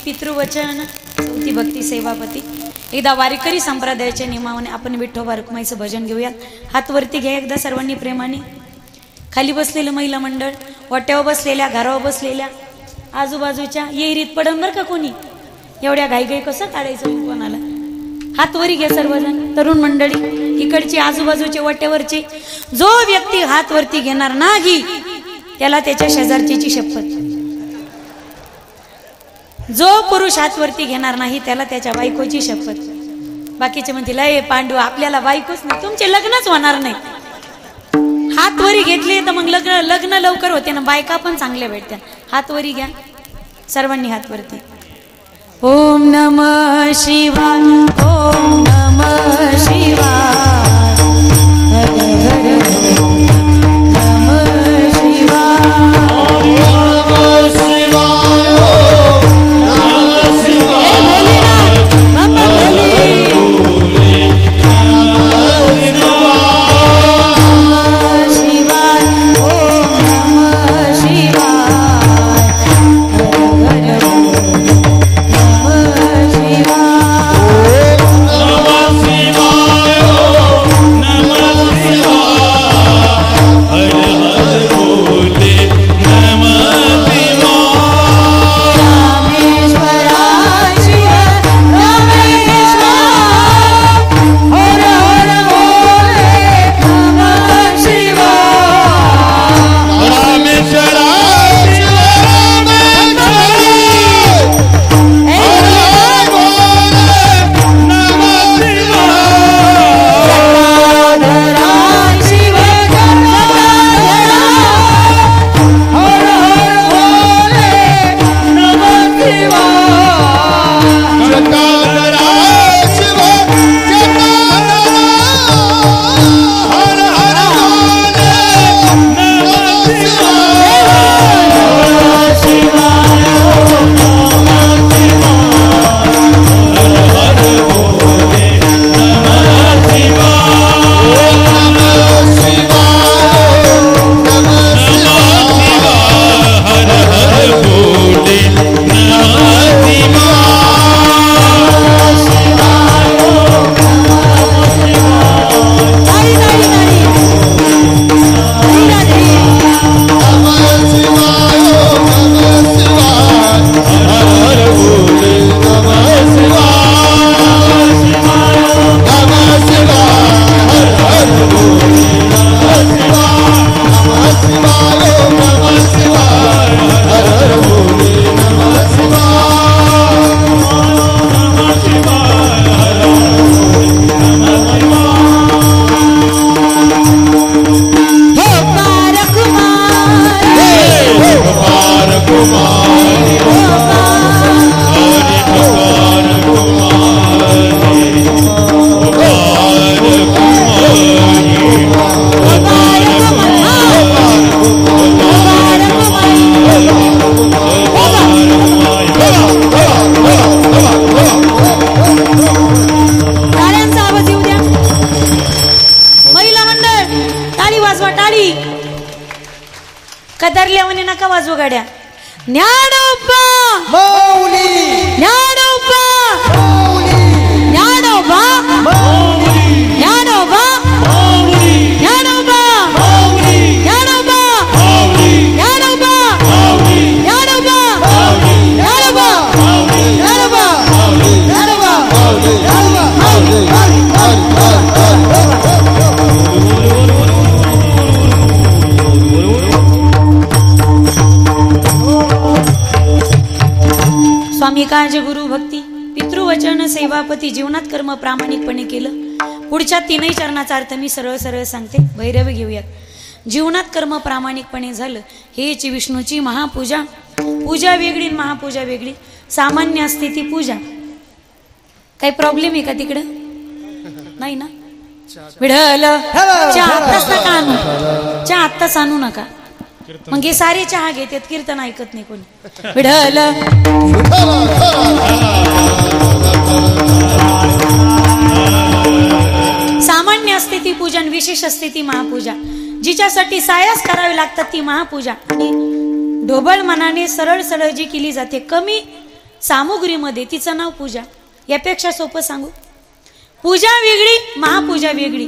पितृवचन, चौथी भक्ती सेवापती. एकदा वारकरी संप्रदायाच्या नियमाने आपण विठ्ठोबा रखुमाईचं भजन घेऊयात. हात वरती घ्या एकदा सर्वांनी प्रेमाने. खाली बसलेलं महिला मंडळ, वाट्यावर बसलेल्या, घरावर बसलेल्या, आजूबाजूच्या, येरीत पडन बरं का कोणी. एवढ्या घाईघाई कसं काढायचं कोणाला. हात वरी घ्या सर्वजण. तरुण मंडळी, इकडची आजूबाजूचे वाट्यावरचे, जो व्यक्ती हात वरती घेणार नाही त्याला त्याच्या शेजारची शपथ. जो पुरुष हात वरती घेणार नाही त्याला त्याच्या बायकोची शपथ. बाकीचे म्हणतील ए पांडू आपल्याला बायकोच नाही, तुमचे लग्नच होणार नाही. हात वरी घेतले तर मग लग्न लवकर होते ना, बायका पण चांगल्या भेटत्या. हात वरी घ्या सर्वांनी, हात वरती. ओम नमः शिवाय, ओम नमः शिवाय, हर हर नमः कदरल्यावाने नका वाजवू गाड्या. ज्ञानोबा
मौली,
ज्ञानोबा ज्ञानोबा ज्ञानोबा ज्ञानोबा ज्ञानोबा ज्ञानोबा ज्ञानोबा स्वामी काळजी गुरु भक्ती पितृवचन सेवापती जीवनात कर्म प्रामाणिकपणे केलं. पुढच्या तीनही चरणाचा अर्थ मी सरळ सरळ सांगते. भैरवी घेऊयात. जीवनात कर्म प्रामाणिकपणे झालं हेच विष्णूची महापूजा. पूजा वेगळी महापूजा वेगळी. सामान्य असते ती पूजा. काही प्रॉब्लेम आहे का तिकडं? नाही ना. विढल चहा आत्ताच नका आणू, चहा आत्ताच आणू नका. मग हे सारे चहा घेतात, कीर्तन ऐकत नाही कोणी. विढल सामान्य असते ती पूजा, विशेष असते ती महापूजा. जिच्यासाठी सायास करावे लागतात ती महापूजा. आणि ढोबळ मनाने सरळ सरळ जी केली जाते, कमी सामुग्रीमध्ये तिचं नाव पूजा. यापेक्षा सोपं सांगू? पूजा वेगळी, महापूजा वेगळी.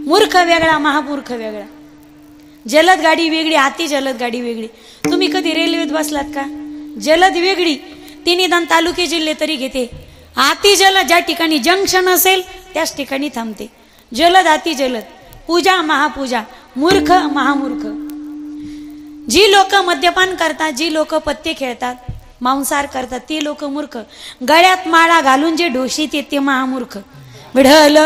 मूर्ख वेगळा, महामूर्ख वेगळा. जलद गाडी वेगळी, अति जलद गाडी वेगळी. तुम्ही कधी रेल्वेत बसलात का? जलद वेगळी, ती निदान तालुके जिल्हे तरी घेते. अति जलद ज्या ठिकाणी जंक्शन असेल त्याच ठिकाणी थांबते. जलद अति जलद, पूजा महापूजा, मूर्ख महामूर्ख. जी लोक मद्यपान करतात, जी लोक पत्ते खेळतात, मांसाहार करतात, ती लोक मूर्ख. गळ्यात माळा घालून जे ढोशीत येते महामूर्ख. विढल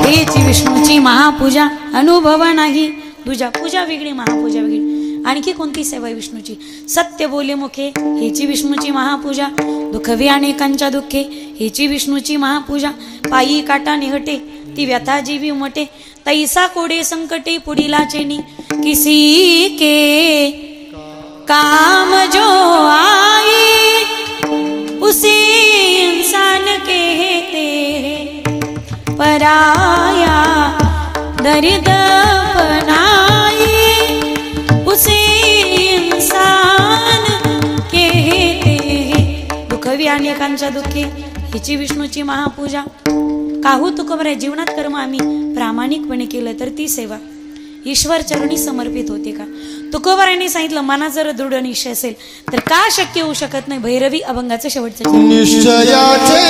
हेची विष्णूची महापूजा अनुभव नाही तुझ्या. पूजा वेगळी, महापूजा वेगळी. आणखी कोणती सेवा आहे विष्णूची? सत्य बोले मुखे हेची विष्णूची महापूजा. दुःखवे अनेकांच्या दुःखे हेची विष्णूची महापूजा. पायी काटा निहटे ती व्यथा जीवी उमटे. तैसा कोडे संकटे पुढीला चेनी किसी के काम जो आई उसे इंसान कहते हैं. पराया दर्द बनाई उसे इंसान कहते हैं. दुःखवी अनेकांच्या दुःखे हिची विष्णूची महापूजा. काहू तुकोबराय जीवनात कर्म आम्ही प्रामाणिकपणे केलं तर ती सेवा ईश्वर चरणी समर्पित होते का? तुकोबरायांनी सांगितलं मनात जर दृढ निश्चय असेल तर का शक्य होऊ शकत नाही? भैरवी अभंगाचं शेवटचं
निश्चयाचे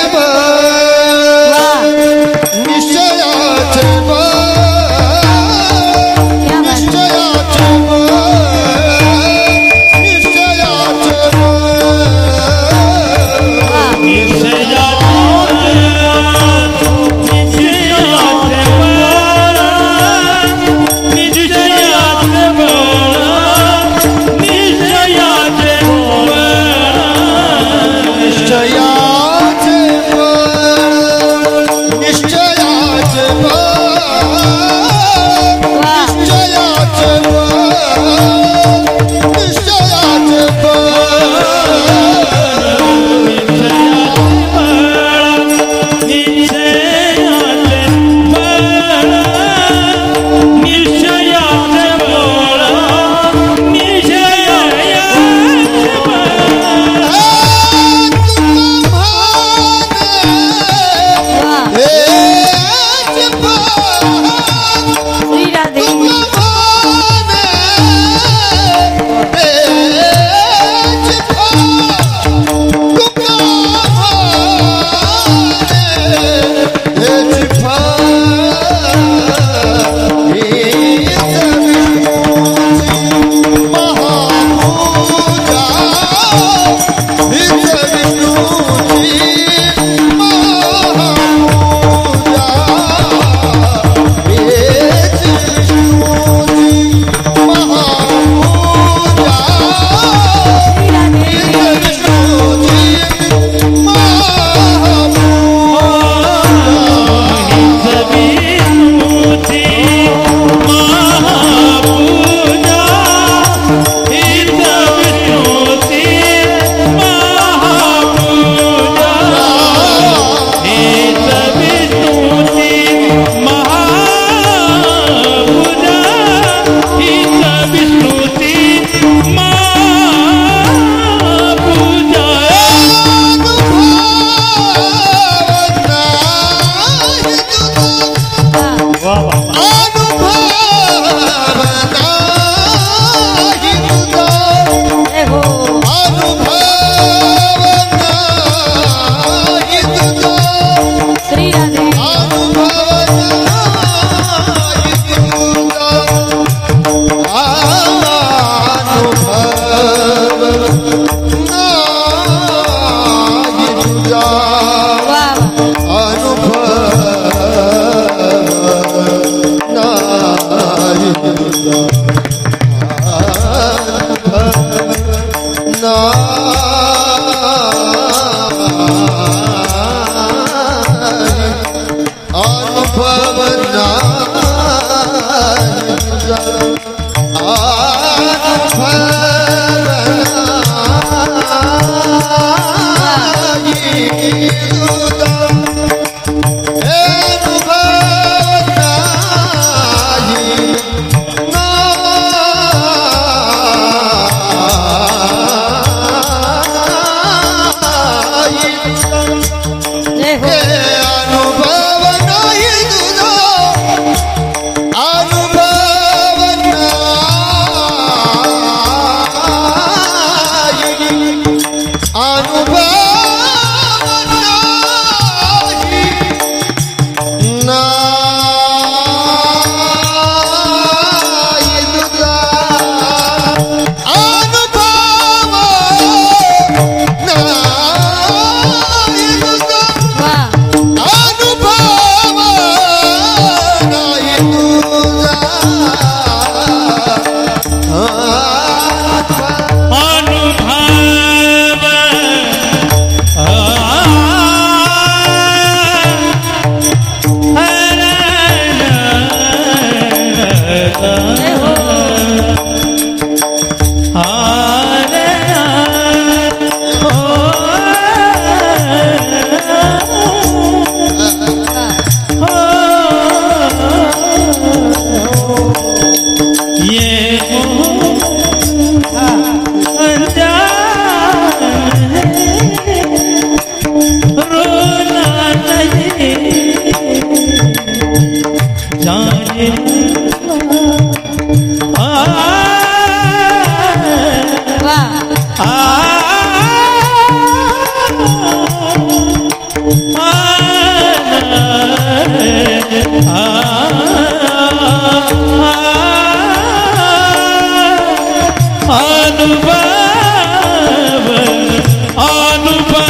अनुभव